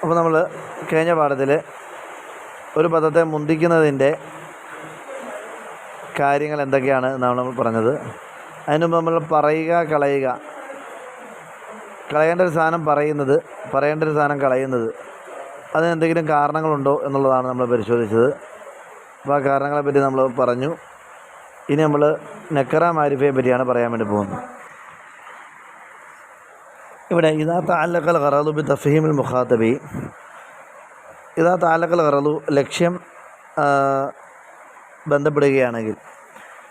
അപ്പോൾ നമ്മൾ കഴിഞ്ഞ പാഠത്തിൽ ഒരു പദത്തെ മുന്തിക്കുന്നതിൻ്റെ കാര്യങ്ങൾ എന്തൊക്കെയാണ് എന്നാണ് നമ്മൾ പറഞ്ഞത്. അതിന് മുമ്പ് നമ്മൾ കളയേണ്ട ഒരു സാധനം പറയുന്നത്, പറയേണ്ട ഒരു സാധനം കളയുന്നത്, അതിന് എന്തെങ്കിലും കാരണങ്ങളുണ്ടോ എന്നുള്ളതാണ് നമ്മൾ പരിശോധിച്ചത്. അപ്പോൾ ആ കാരണങ്ങളെപ്പറ്റി നമ്മൾ പറഞ്ഞു. ഇനി നമ്മൾ നക്കറ മാരിഫയെ പറ്റിയാണ് പറയാൻ വേണ്ടി പോകുന്നത്. ഇവിടെ ഇതാ തഅല്ലഖൽ ഖറദു ബി തഫ്ഹീമിൽ മുഖാതബി, ഇതാ തഅല്ലഖൽ ഖറദു ലക്ഷ്യം ബന്ധപ്പെടുകയാണെങ്കിൽ,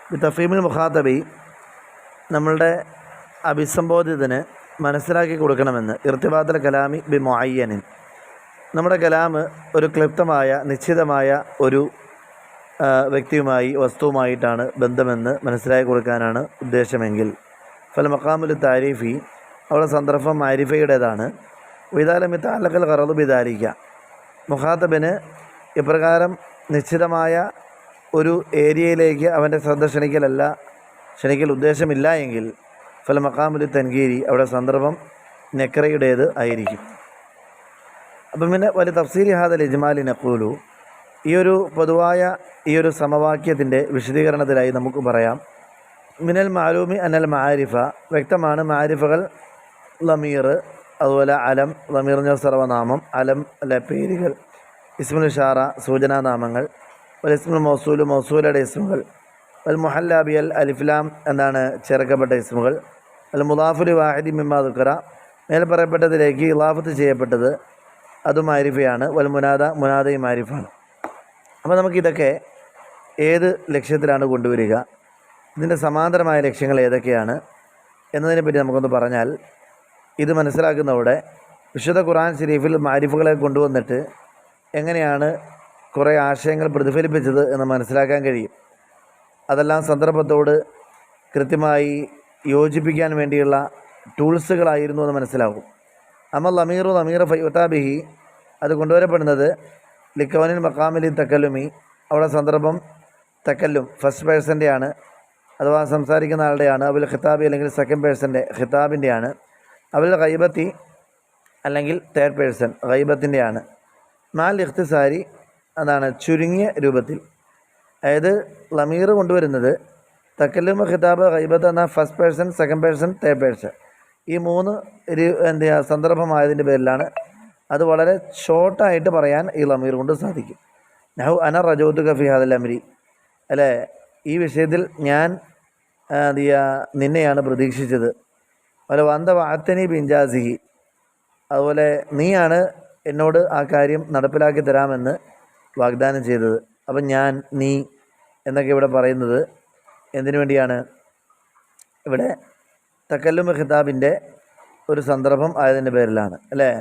ബി തഫ്ഹീമിൽ മുഖാതബി നമ്മളുടെ അഭിസംബോധിതന് മനസ്സിലാക്കി കൊടുക്കണമെന്ന്, ഇർത്തിബാത്തുൽ കലാമി ബി മുഅയ്യനിൻ, നമ്മുടെ കലാം ഒരു ക്ലിപ്തമായ നിശ്ചിതമായ ഒരു വ്യക്തിയുമായി വസ്തുവുമായിട്ടാണ് ബന്ധമെന്ന് മനസ്സിലാക്കി കൊടുക്കാനാണ് ഉദ്ദേശമെങ്കിൽ, ഫൽ മഖാമുൽ താരീഫി, അവിടെ സന്ദർഭം മാരിഫയുടേതാണ്. വിദാലമി തഅല്ലഖൽ ഖറദു ബിദാലിക, മുഖാത്തബിന് ഇപ്രകാരം നിശ്ചിതമായ ഒരു ഏരിയയിലേക്ക് അവൻ്റെ ശ്രദ്ധ ക്ഷണിക്കൽ ഉദ്ദേശമില്ല എങ്കിൽ, ഫൽ മഖാമുൽ തൻകീരി, അവിടെ സന്ദർഭം നെക്രയുടേത് ആയിരിക്കും. അപ്പം പിന്നെ വലിയ തഫ്സീരി ഹാദൽ ഇജ്മാലി നഖൂലു, ഈ ഒരു പൊതുവായ ഈ ഒരു സമവാക്യത്തിൻ്റെ വിശദീകരണത്തിലായി നമുക്ക് പറയാം, മിനൽ മാലൂമി അനൽ മാരിഫ, വ്യക്തമാണ് മാരിഫകൾ ലമീർ, അതുപോലെ അലം, ലമീർ എന്ന സർവനാമം, അലം അല്ല പേരുകൾ, ഇസ്മുൽ ഇഷാറ സൂചനാനാമങ്ങൾ, വൽ ഇസ്മുൽ മൗസൂൽ മൗസൂലയുടെ ഇസ്മുകൾ, വൽ മുഹല്ലാബിയൽ അലിഫ്ലാം എന്താണ് ചേർക്കപ്പെട്ട ഇസ്മുകൾ, അൽ മുദാഫുൽ വാഹിദി മിമ്മാ ദുക്കറ, മേൽ പറയപ്പെട്ടതിലേക്ക് ഇളാഫത്ത് ചെയ്യപ്പെട്ടത്, അത് മാരിഫയാണ്. വൽ മുനാദയും മാരിഫാണ്. അപ്പോൾ നമുക്കിതൊക്കെ ഏത് ലക്ഷ്യത്തിലാണ് കൊണ്ടുവരിക, ഇതിൻ്റെ സമാന്തരമായ ലക്ഷ്യങ്ങൾ ഏതൊക്കെയാണ് എന്നതിനെപ്പറ്റി നമുക്കൊന്ന് പറഞ്ഞാൽ, ഇത് മനസ്സിലാക്കുന്നതോടെ വിശുദ്ധ ഖുർആൻ ശരീഫിൽ മാരിഫുകളെ കൊണ്ടുവന്നിട്ട് എങ്ങനെയാണ് കുറേ ആശയങ്ങൾ പ്രതിഫലിപ്പിച്ചത് എന്ന് മനസ്സിലാക്കാൻ കഴിയും. അതെല്ലാം സന്ദർഭത്തോട് കൃത്യമായി യോജിപ്പിക്കാൻ വേണ്ടിയുള്ള ടൂൾസുകളായിരുന്നു എന്ന് മനസ്സിലാകും. അമൽ ലമീർ ഫയുതാബിഹി, അത് കൊണ്ടുവരപ്പെടുന്നത് ലിക്കവനിൽ മഖാമിലി തക്കല്ലുമി, അവിടെ സന്ദർഭം തക്കല്ലും ഫസ്റ്റ് പേഴ്സൻ്റെയാണ്, അഥവാ സംസാരിക്കുന്ന ആളുടെയാണ്. അവൽ ഖിതാബി അല്ലെങ്കിൽ സെക്കൻഡ് പേഴ്സൻ്റെ ഖിതാബിൻ്റെയാണ്. അവൽ ഗൈബത്തി അല്ലെങ്കിൽ തേർഡ് പേഴ്സൺ ഗൈബത്തിൻ്റെയാണ്. മാൽ ഇഖ്തിസാരി, അതാണ് ചുരുങ്ങിയ രൂപത്തിൽ. അതായത് ലമീർ കൊണ്ടുവരുന്നത് തക്കല്ലുമ ഖിതാബ് ഗൈബത്ത് എന്ന first person, second person, third person, ഈ മൂന്ന് സന്ദർഭമായതിൻ്റെ പേരിലാണ്. അത് വളരെ ഷോർട്ടായിട്ട് പറയാൻ ഈ ലമീർ കൊണ്ട് സാധിക്കും. നഹു അന റജൗതുക ഫി ഹാദൽ അംരി, അല്ലേ, ഈ വിഷയത്തിൽ ഞാൻ നിന്നെയാണ് പ്രതീക്ഷിച്ചത്. അതുപോലെ വന്ത വാത്തനി ബിൻജാസിഹി, അതുപോലെ നീയാണ് എന്നോട് ആ കാര്യം നടപ്പിലാക്കി തരാമെന്ന് വാഗ്ദാനം ചെയ്തത്. അപ്പം ഞാൻ, നീ എന്നൊക്കെ ഇവിടെ പറയുന്നത് എന്തിനു വേണ്ടിയാണ്? ഇവിടെ തക്കല്ലുമ ഖിതാബിൻ്റെ ഒരു സന്ദർഭം ആയതിൻ്റെ പേരിലാണ്, അല്ലേ.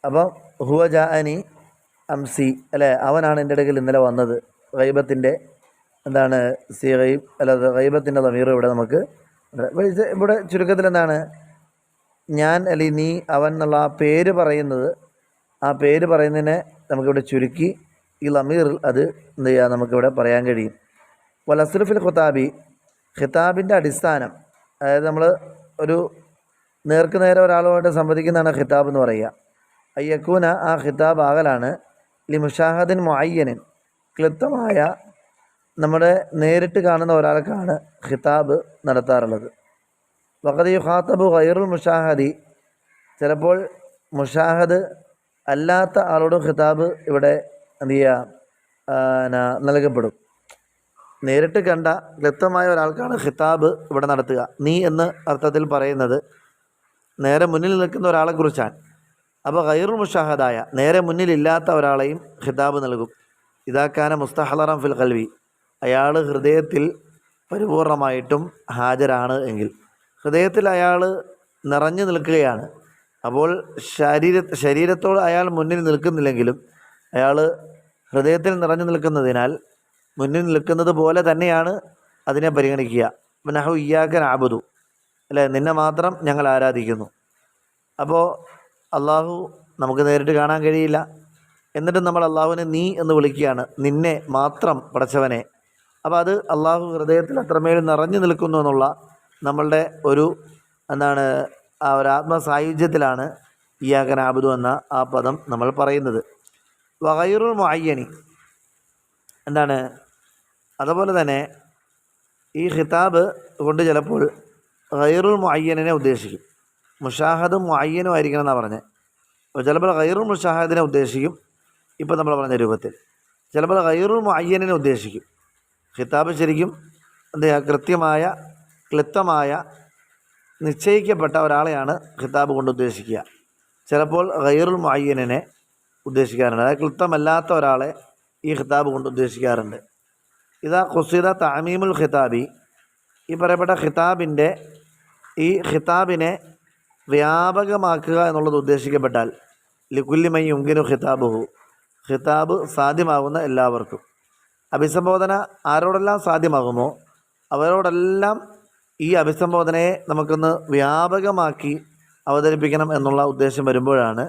അപ്പം ഹുവ ജാഅനി അംസി, അല്ലേ, അവനാണ് എൻ്റെ അടുക്കൽ ഇന്നലെ വന്നത്. ഗൈബത്തിൻ്റെ എന്താണ് സീഗയും, അല്ലാതെ ഗൈബത്തിൻ്റെ ലമീർ ഇവിടെ നമുക്ക് ഇവിടെ ചുരുക്കത്തിൽ എന്താണ്, ഞാൻ അല്ലെങ്കിൽ നീ, അവൻ എന്നുള്ള ആ പേര് പറയുന്നത്, ആ പേര് പറയുന്നതിനെ നമുക്കിവിടെ ചുരുക്കി ഈ ലമീറിൽ അത് എന്ത് ചെയ്യുക, നമുക്കിവിടെ പറയാൻ കഴിയും. വൽ അസ്ലുഫിൽ ഖിതാബിൻ്റെ അടിസ്ഥാനം, അതായത് നമ്മൾ ഒരു നേർക്കുനേരെ ഒരാളുമായിട്ട് സംവദിക്കുന്നതാണ് ഖിതാബ് എന്ന് പറയുക. അയ്യക്കൂന, ആ ഖിതാബ് ആകലാണ് ലി മുഷാഹദിൻ മുഅയ്യനിൻ, ക്ലിപ്തമായ നമ്മുടെ നേരിട്ട് കാണുന്ന ഒരാൾക്കാണ് ഖിതാബ് നടത്താറുള്ളത്. വഖദ് യുഖാതബു ഗൈറുൽ മുഷാഹദി, ചിലപ്പോൾ മുഷാഹദ് അല്ലാത്ത ആളോട് ഖിതാബ് ഇവിടെ എന്ത് ചെയ്യുക, നൽകപ്പെടും. നേരിട്ട് കണ്ട ക്ലിപ്തമായ ഒരാൾക്കാണ് ഖിതാബ് ഇവിടെ നടത്തുക. നീ എന്ന അർത്ഥത്തിൽ പറയുന്നത് നേരെ മുന്നിൽ നിൽക്കുന്ന ഒരാളെക്കുറിച്ചാണ്. അപ്പോൾ ഗൈറുൽ മുഷാഹദായ, നേരെ മുന്നിലില്ലാത്ത ഒരാളെയും ഖിതാബ് നൽകും. ഇതാക്കാന മുസ്തഹളറം ഫിൽ ഖൽവി, അയാൾ ഹൃദയത്തിൽ പരിപൂർണമായിട്ടും ഹാജരാണ് എങ്കിൽ, ഹൃദയത്തിൽ അയാൾ നിറഞ്ഞു നിൽക്കുകയാണ്. അപ്പോൾ ശരീരത്തോട് അയാൾ മുന്നിൽ നിൽക്കുന്നില്ലെങ്കിലും അയാൾ ഹൃദയത്തിൽ നിറഞ്ഞു നിൽക്കുന്നതിനാൽ മുന്നിൽ നിൽക്കുന്നത് പോലെ തന്നെയാണ് അതിനെ പരിഗണിക്കുക. നഹു ഇയ്യാക നഅ്ബുദു, അല്ലേ, നിന്നെ മാത്രം ഞങ്ങൾ ആരാധിക്കുന്നു. അപ്പോൾ അള്ളാഹു നമുക്ക് നേരിട്ട് കാണാൻ കഴിയില്ല, എന്നിട്ടും നമ്മൾ അള്ളാഹുവിനെ നീ എന്ന് വിളിക്കുകയാണ്, നിന്നെ മാത്രം പടച്ചവനെ. അപ്പോൾ അത് അള്ളാഹു ഹൃദയത്തിൽ അത്രമേൽ നിറഞ്ഞു നിൽക്കുന്നു എന്നുള്ള നമ്മളുടെ ഒരു എന്താണ് ആ ഒരു ആത്മസായുജ്യത്തിലാണ് ഇയ്യാക നഅ്ബുദു എന്ന ആ പദം നമ്മൾ പറയുന്നത്. വഗൈറുൽ മുഅയ്യനി എന്താണ്? അതുപോലെ തന്നെ ഈ ഖിതാബ് കൊണ്ട് ചിലപ്പോൾ ഗൈറുൽ മുഅയ്യനിനെ ഉദ്ദേശിക്കും. മുഷാഹദും മുഅയ്യനും ആയിരിക്കണം എന്നാണ് പറഞ്ഞത്. അപ്പോൾ ചിലപ്പോൾ ഗൈറുൽ മുഷാഹദിനെ ഉദ്ദേശിക്കും, ഇപ്പോൾ നമ്മൾ പറഞ്ഞ രൂപത്തിൽ. ചിലപ്പോൾ ഗൈറുൽ മുഅയ്യനിനെ ഉദ്ദേശിക്കും. ഖിതാബ് ശരിക്കും എന്താ കൃത്യമായ ക്ലിപ്തമായ നിശ്ചയിക്കപ്പെട്ട ഒരാളെയാണ് ഖിതാബ് കൊണ്ട് ഉദ്ദേശിക്കുക. ചിലപ്പോൾ ഗൈറുൽ മുഅയ്യനിനെ ഉദ്ദേശിക്കാറുണ്ട്, അതായത് ക്ലിപ്തമല്ലാത്ത ഒരാളെ ഈ ഖിതാബ് കൊണ്ട് ഉദ്ദേശിക്കാറുണ്ട്. ഇതാ ഖുസിദ തഅമീമുൽ ഖിതാബി, ഈ പറയപ്പെട്ട ഖിതാബിൻ്റെ ഈ ഖിതാബിനെ വ്യാപകമാക്കുക എന്നുള്ളത് ഉദ്ദേശിക്കപ്പെട്ടാൽ ലികുല്ലി മൻ യുംകിനു ഖിതാബുഹു, ഖിതാബ് സാധ്യമാകുന്ന എല്ലാവർക്കും. അഭിസംബോധന ആരോടെല്ലാം സാധ്യമാകുമോ അവരോടെല്ലാം ഈ അഭിസംബോധനയെ നമുക്കൊന്ന് വ്യാപകമാക്കി അവതരിപ്പിക്കണം എന്നുള്ള ഉദ്ദേശം വരുമ്പോഴാണ്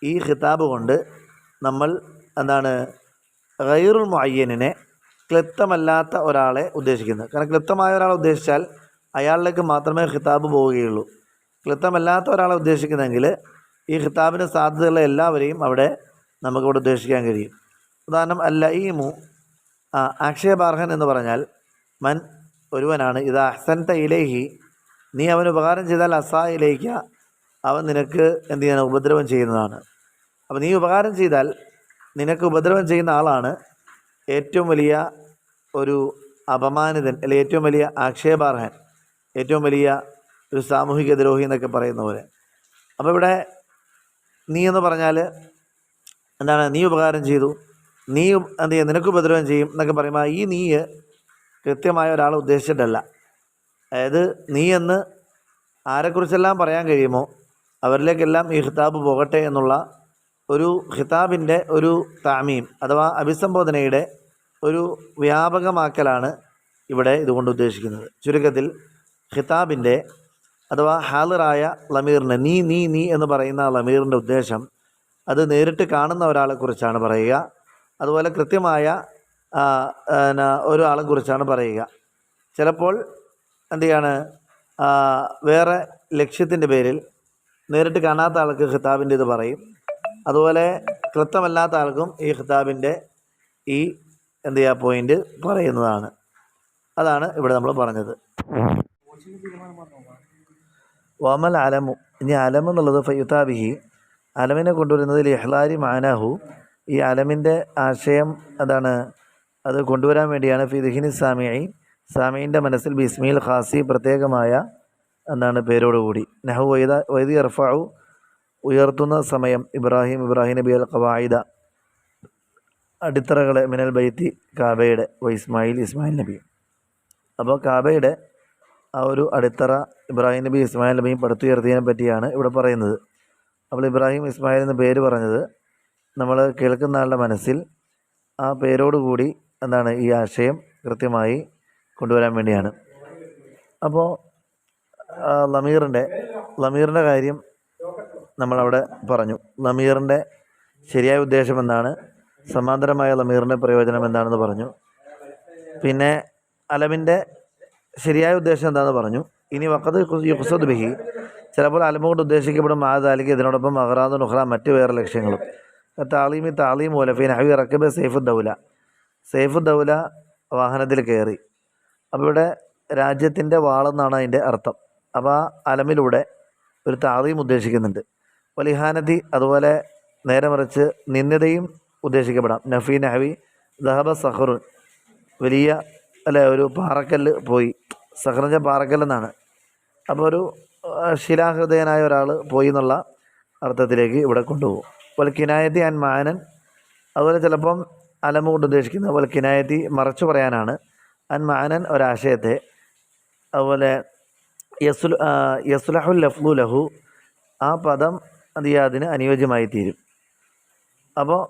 ഈ ഖിതാബ് കൊണ്ട് നമ്മൾ എന്താണ് ഗൈറുൽ മുഅയ്യനിനെ, ക്ലിപ്തമല്ലാത്ത ഒരാളെ ഉദ്ദേശിക്കുന്നത്. കാരണം ക്ലിപ്തമായ ഒരാളെ ഉദ്ദേശിച്ചാൽ അയാളിലേക്ക് മാത്രമേ ഖിതാബ് പോവുകയുള്ളൂ. ക്ലിപ്തമല്ലാത്ത ഒരാളെ ഉദ്ദേശിക്കുന്നെങ്കിൽ ഈ ഖിതാബിന് സാധ്യതയുള്ള എല്ലാവരെയും അവിടെ നമുക്കിവിടെ ഉദ്ദേശിക്കാൻ കഴിയും. ഉദാഹരണം അല്ലഈമു, ആക്ഷേപാർഹൻ എന്ന് പറഞ്ഞാൽ മൻ ഒരുവനാണ്. ഇത് അഹ്സൻത ഇലൈഹി, നീ അവന് ഉപകാരം ചെയ്താൽ അസാ ഇലൈക, അവൻ നിനക്ക് എന്ത് ചെയ്യാൻ ഉപദ്രവം ചെയ്യുന്നതാണ്. അപ്പോൾ നീ ഉപകാരം ചെയ്താൽ നിനക്ക് ഉപദ്രവം ചെയ്യുന്ന ആളാണ് ഏറ്റവും വലിയ ഒരു അപമാനിതൻ, അല്ലെങ്കിൽ ഏറ്റവും വലിയ ആക്ഷേപാർഹൻ, ഏറ്റവും വലിയ ഒരു സാമൂഹിക ദ്രോഹി എന്നൊക്കെ പറയുന്ന പോലെ. അപ്പോൾ ഇവിടെ നീ എന്ന് പറഞ്ഞാൽ എന്താണ്? നീ ഉപകാരം ചെയ്തു, നീ എന്ത് ചെയ്യും, നിനക്ക് ഉപദ്രവം ചെയ്യും എന്നൊക്കെ പറയുമ്പോൾ ഈ നീ കൃത്യമായ ഒരാളെ ഉദ്ദേശിച്ചിട്ടല്ല. അതായത് നീ എന്ന് ആരെക്കുറിച്ചെല്ലാം പറയാൻ കഴിയുമോ അവരിലേക്കെല്ലാം ഈ ഖിതാബ് പോകട്ടെ എന്നുള്ള ഒരു ഖിതാബിൻ്റെ ഒരു താമീം അഥവാ അഭിസംബോധനയുടെ ഒരു വ്യാപകമാക്കലാണ് ഇവിടെ ഇതുകൊണ്ട് ഉദ്ദേശിക്കുന്നത്. ചുരുക്കത്തിൽ ഖിതാബിൻ്റെ അഥവാ ഹാളിറായ ലമീറിന് നീ നീ നീ എന്ന് പറയുന്ന ലമീറിൻ്റെ ഉദ്ദേശം അത് നേരിട്ട് കാണുന്ന ഒരാളെക്കുറിച്ചാണ് പറയുക. അതുപോലെ കൃത്യമായ ഒരാളെക്കുറിച്ചാണ് പറയുക. ചിലപ്പോൾ എന്ത് ചെയ്യാണ്, വേറെ ലക്ഷ്യത്തിൻ്റെ പേരിൽ നേരിട്ട് കാണാത്ത ആൾക്ക് ഖിതാബിൻ്റെ ഇത് പറയും. അതുപോലെ കൃത്യമല്ലാത്ത ആൾക്കും ഈ ഖിതാബിൻ്റെ ഈ എന്ത് ചെയ്യുക പോയിൻ്റ് പറയുന്നതാണ്. അതാണ് ഇവിടെ നമ്മൾ പറഞ്ഞത്. വമൽ അലമു, ഇനി അലം എന്നുള്ളത് ഫയുതാബിഹി, അലമിനെ കൊണ്ടുവരുന്നതിൽ ഇഹ്ലാരി മാനാഹു, ഈ അലമിൻ്റെ ആശയം അതാണ്, അത് കൊണ്ടുവരാൻ വേണ്ടിയാണ് ഫിദ്ഹിനി സാമിഈ, സാമിഈൻ്റെ മനസ്സിൽ ബിസ്മിൽ ഖാസി, പ്രത്യേകമായ എന്താണ് പേരോടുകൂടി. നഹു വൈദി ഇർഫഉ, ഉയർത്തുന്ന സമയം, ഇബ്രാഹിം നബി അൽ ഖവായിദ, അടിത്തറകളെ, മിനൽ ബൈത്തി, കാബയുടെ, ഇസ്മായിൽ നബി. അപ്പോൾ കാബയുടെ ആ ഒരു അടിത്തറ ഇബ്രാഹിം നബി ഇസ്മായിൽ നബിയും പടുത്തുയർത്തിയതിനെ പറ്റിയാണ് ഇവിടെ പറയുന്നത്. അപ്പോൾ ഇബ്രാഹിം ഇസ്മായിൽ എന്ന പേര് പറഞ്ഞത് നമ്മൾ കേൾക്കുന്ന ആളുടെ മനസ്സിൽ ആ പേരോടുകൂടി എന്താണ് ഈ ആശയം കൃത്യമായി കൊണ്ടുവരാൻ വേണ്ടിയാണ്. അപ്പോൾ ലമീറിൻ്റെ കാര്യം നമ്മളവിടെ പറഞ്ഞു. ലമീറിൻ്റെ ശരിയായ ഉദ്ദേശം എന്താണ്, സമാന്തരമായ ലമീറിൻ്റെ പ്രയോജനം എന്താണെന്ന് പറഞ്ഞു. പിന്നെ അലമിൻ്റെ ശരിയായ ഉദ്ദേശം എന്താണെന്ന് പറഞ്ഞു. ഇനി വഖദ് യുഖ്സദ് ബിഹി, ചിലപ്പോൾ അലമ കൊണ്ട് ഉദ്ദേശിക്കപ്പെടും മാതാലിക്ക് ഇതിനോടൊപ്പം അഗ്റാദ് നുഖ്റ, മറ്റ് വേറെ ലക്ഷ്യങ്ങളും. താലീം വലഫീൻ ഹവി റക്കബ് സൈഫുദ്ദൗല വാഹനത്തിൽ കയറി. അപ്പോൾ ഇവിടെ രാജ്യത്തിൻ്റെ വാളെന്നാണ് അതിൻ്റെ അർത്ഥം. അപ്പോൾ ആ അലമിലൂടെ ഒരു താലീം ഉദ്ദേശിക്കുന്നുണ്ട്. വലിഹാനതി, അതുപോലെ നേരെ മറിച്ച് നിന്ദതയും ഉദ്ദേശിക്കപ്പെടാം. നഫീ നഹവി ദഹബ സഹറുൻ, വലിയ ഒരു പാറക്കല്ല് പോയി, സഹറിൻ്റെ പാറക്കല്ലെന്നാണ്. അപ്പോൾ ഒരു ശിലാഹൃദയനായ ഒരാൾ പോയി എന്നുള്ള അർത്ഥത്തിലേക്ക് ഇവിടെ കൊണ്ടുപോകും. അതുപോലെ കിനായത്തി അൻ മാനൻ, അതുപോലെ ചിലപ്പം അലമ കൊണ്ട് ഉദ്ദേശിക്കുന്നത് അതുപോലെ കിനായത്തി മറച്ചു പറയാനാണ്. അൻ മാനൻ ഒരാശയത്തെ. അതുപോലെ യസ്ലഹുൽ ലഫ്ലു ലഹു, ആ പദം അതിന് അനുയോജ്യമായി തീരും. അപ്പോൾ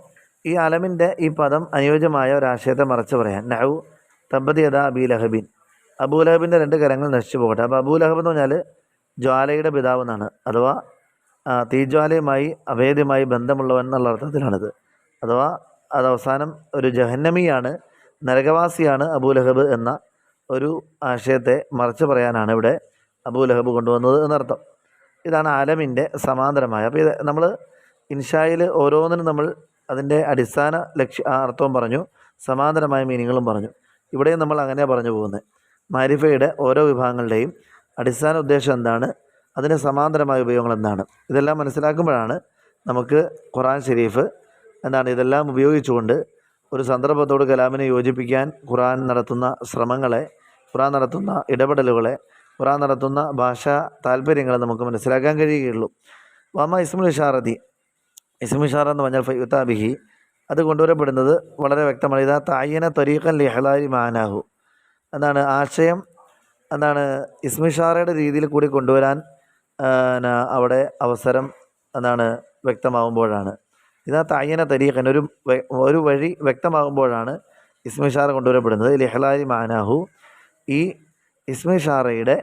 ഈ അലമിൻ്റെ ഈ പദം അനുയോജ്യമായ ഒരാശയത്തെ മറച്ചു പറയാൻ. നഹു തബ്ബത് യദാ അബീ ലഹബിൻ, അബൂലഹബിൻ്റെ 2 കരങ്ങൾ നശിച്ചു പോകട്ടെ. അപ്പോൾ അബൂലഹബ് എന്ന് പറഞ്ഞാൽ ജ്വാലയുടെ പിതാവ് എന്നാണ്, അഥവാ തീജ്വാലയുമായി അഭേദ്യമായി ബന്ധമുള്ളവൻ എന്നുള്ള അർത്ഥത്തിലാണിത്. അഥവാ അത് അവസാനം ഒരു ജഹന്നമിയാണ്, നരകവാസിയാണ് അബൂലഹബ് എന്ന ഒരു ആശയത്തെ മറച്ചു പറയാനാണ് ഇവിടെ അബൂലഹബ് കൊണ്ടുവന്നത് എന്നർത്ഥം. ഇതാണ് അലമിൻ്റെ സമാന്തരമായ. അപ്പോൾ ഇത് നമ്മൾ ഇൻഷായിൽ ഓരോന്നിനും നമ്മൾ അതിൻ്റെ അടിസ്ഥാന അർത്ഥവും പറഞ്ഞു, സമാന്തരമായ മീനിങ്ങുകളും പറഞ്ഞു. ഇവിടെയും നമ്മൾ അങ്ങനെയാണ് പറഞ്ഞു പോകുന്നത്. മാരിഫയുടെ ഓരോ വിഭാഗങ്ങളുടെയും അടിസ്ഥാന ഉദ്ദേശം എന്താണ്, അതിന് സമാന്തരമായ ഉപയോഗങ്ങൾ എന്താണ്, ഇതെല്ലാം മനസ്സിലാക്കുമ്പോഴാണ് നമുക്ക് ഖുർആൻ ഷരീഫ് എന്താണ് ഇതെല്ലാം ഉപയോഗിച്ചുകൊണ്ട് ഒരു സന്ദർഭത്തോട് കലാമിനെ യോജിപ്പിക്കാൻ ഖുർആൻ നടത്തുന്ന ശ്രമങ്ങളെ, ഖുർആൻ നടത്തുന്ന ഇടപെടലുകളെ, ഖുർആൻ നടത്തുന്ന ഭാഷാ താല്പര്യങ്ങളെ നമുക്ക് മനസ്സിലാക്കാൻ കഴിയുകയുള്ളൂ. വമ ഇസ്മുൽ ഇഷാറതി, ഇസ്മുൽ ഇഷാറ എന്ന് പറഞ്ഞാൽ ഫയുത്താബിഹി, അത് കൊണ്ടുവരപ്പെടുന്നത് വളരെ വ്യക്തമാണ്. ഇതാ തഅയ്യന ത്വരീഖൻ ലിഹ്ലാലി മാനാഹു, എന്താണ് ആശയം, എന്താണ് ഇസ്മുൽ ഇഷാറയുടെ രീതിയിൽ കൂടി കൊണ്ടുവരാൻ അവിടെ അവസരം എന്താണ് വ്യക്തമാകുമ്പോഴാണ്. ഇതാ തഅയ്യന ത്വരീഖൻ, ഒരു വഴി വ്യക്തമാകുമ്പോഴാണ് ഇസ്മുൽ ഇഷാറ കൊണ്ടുവരപ്പെടുന്നത്. ലിഹ്ലാലി മാനാഹു, ഈ ഇസ്മുൽ ഇഷാറയുടെ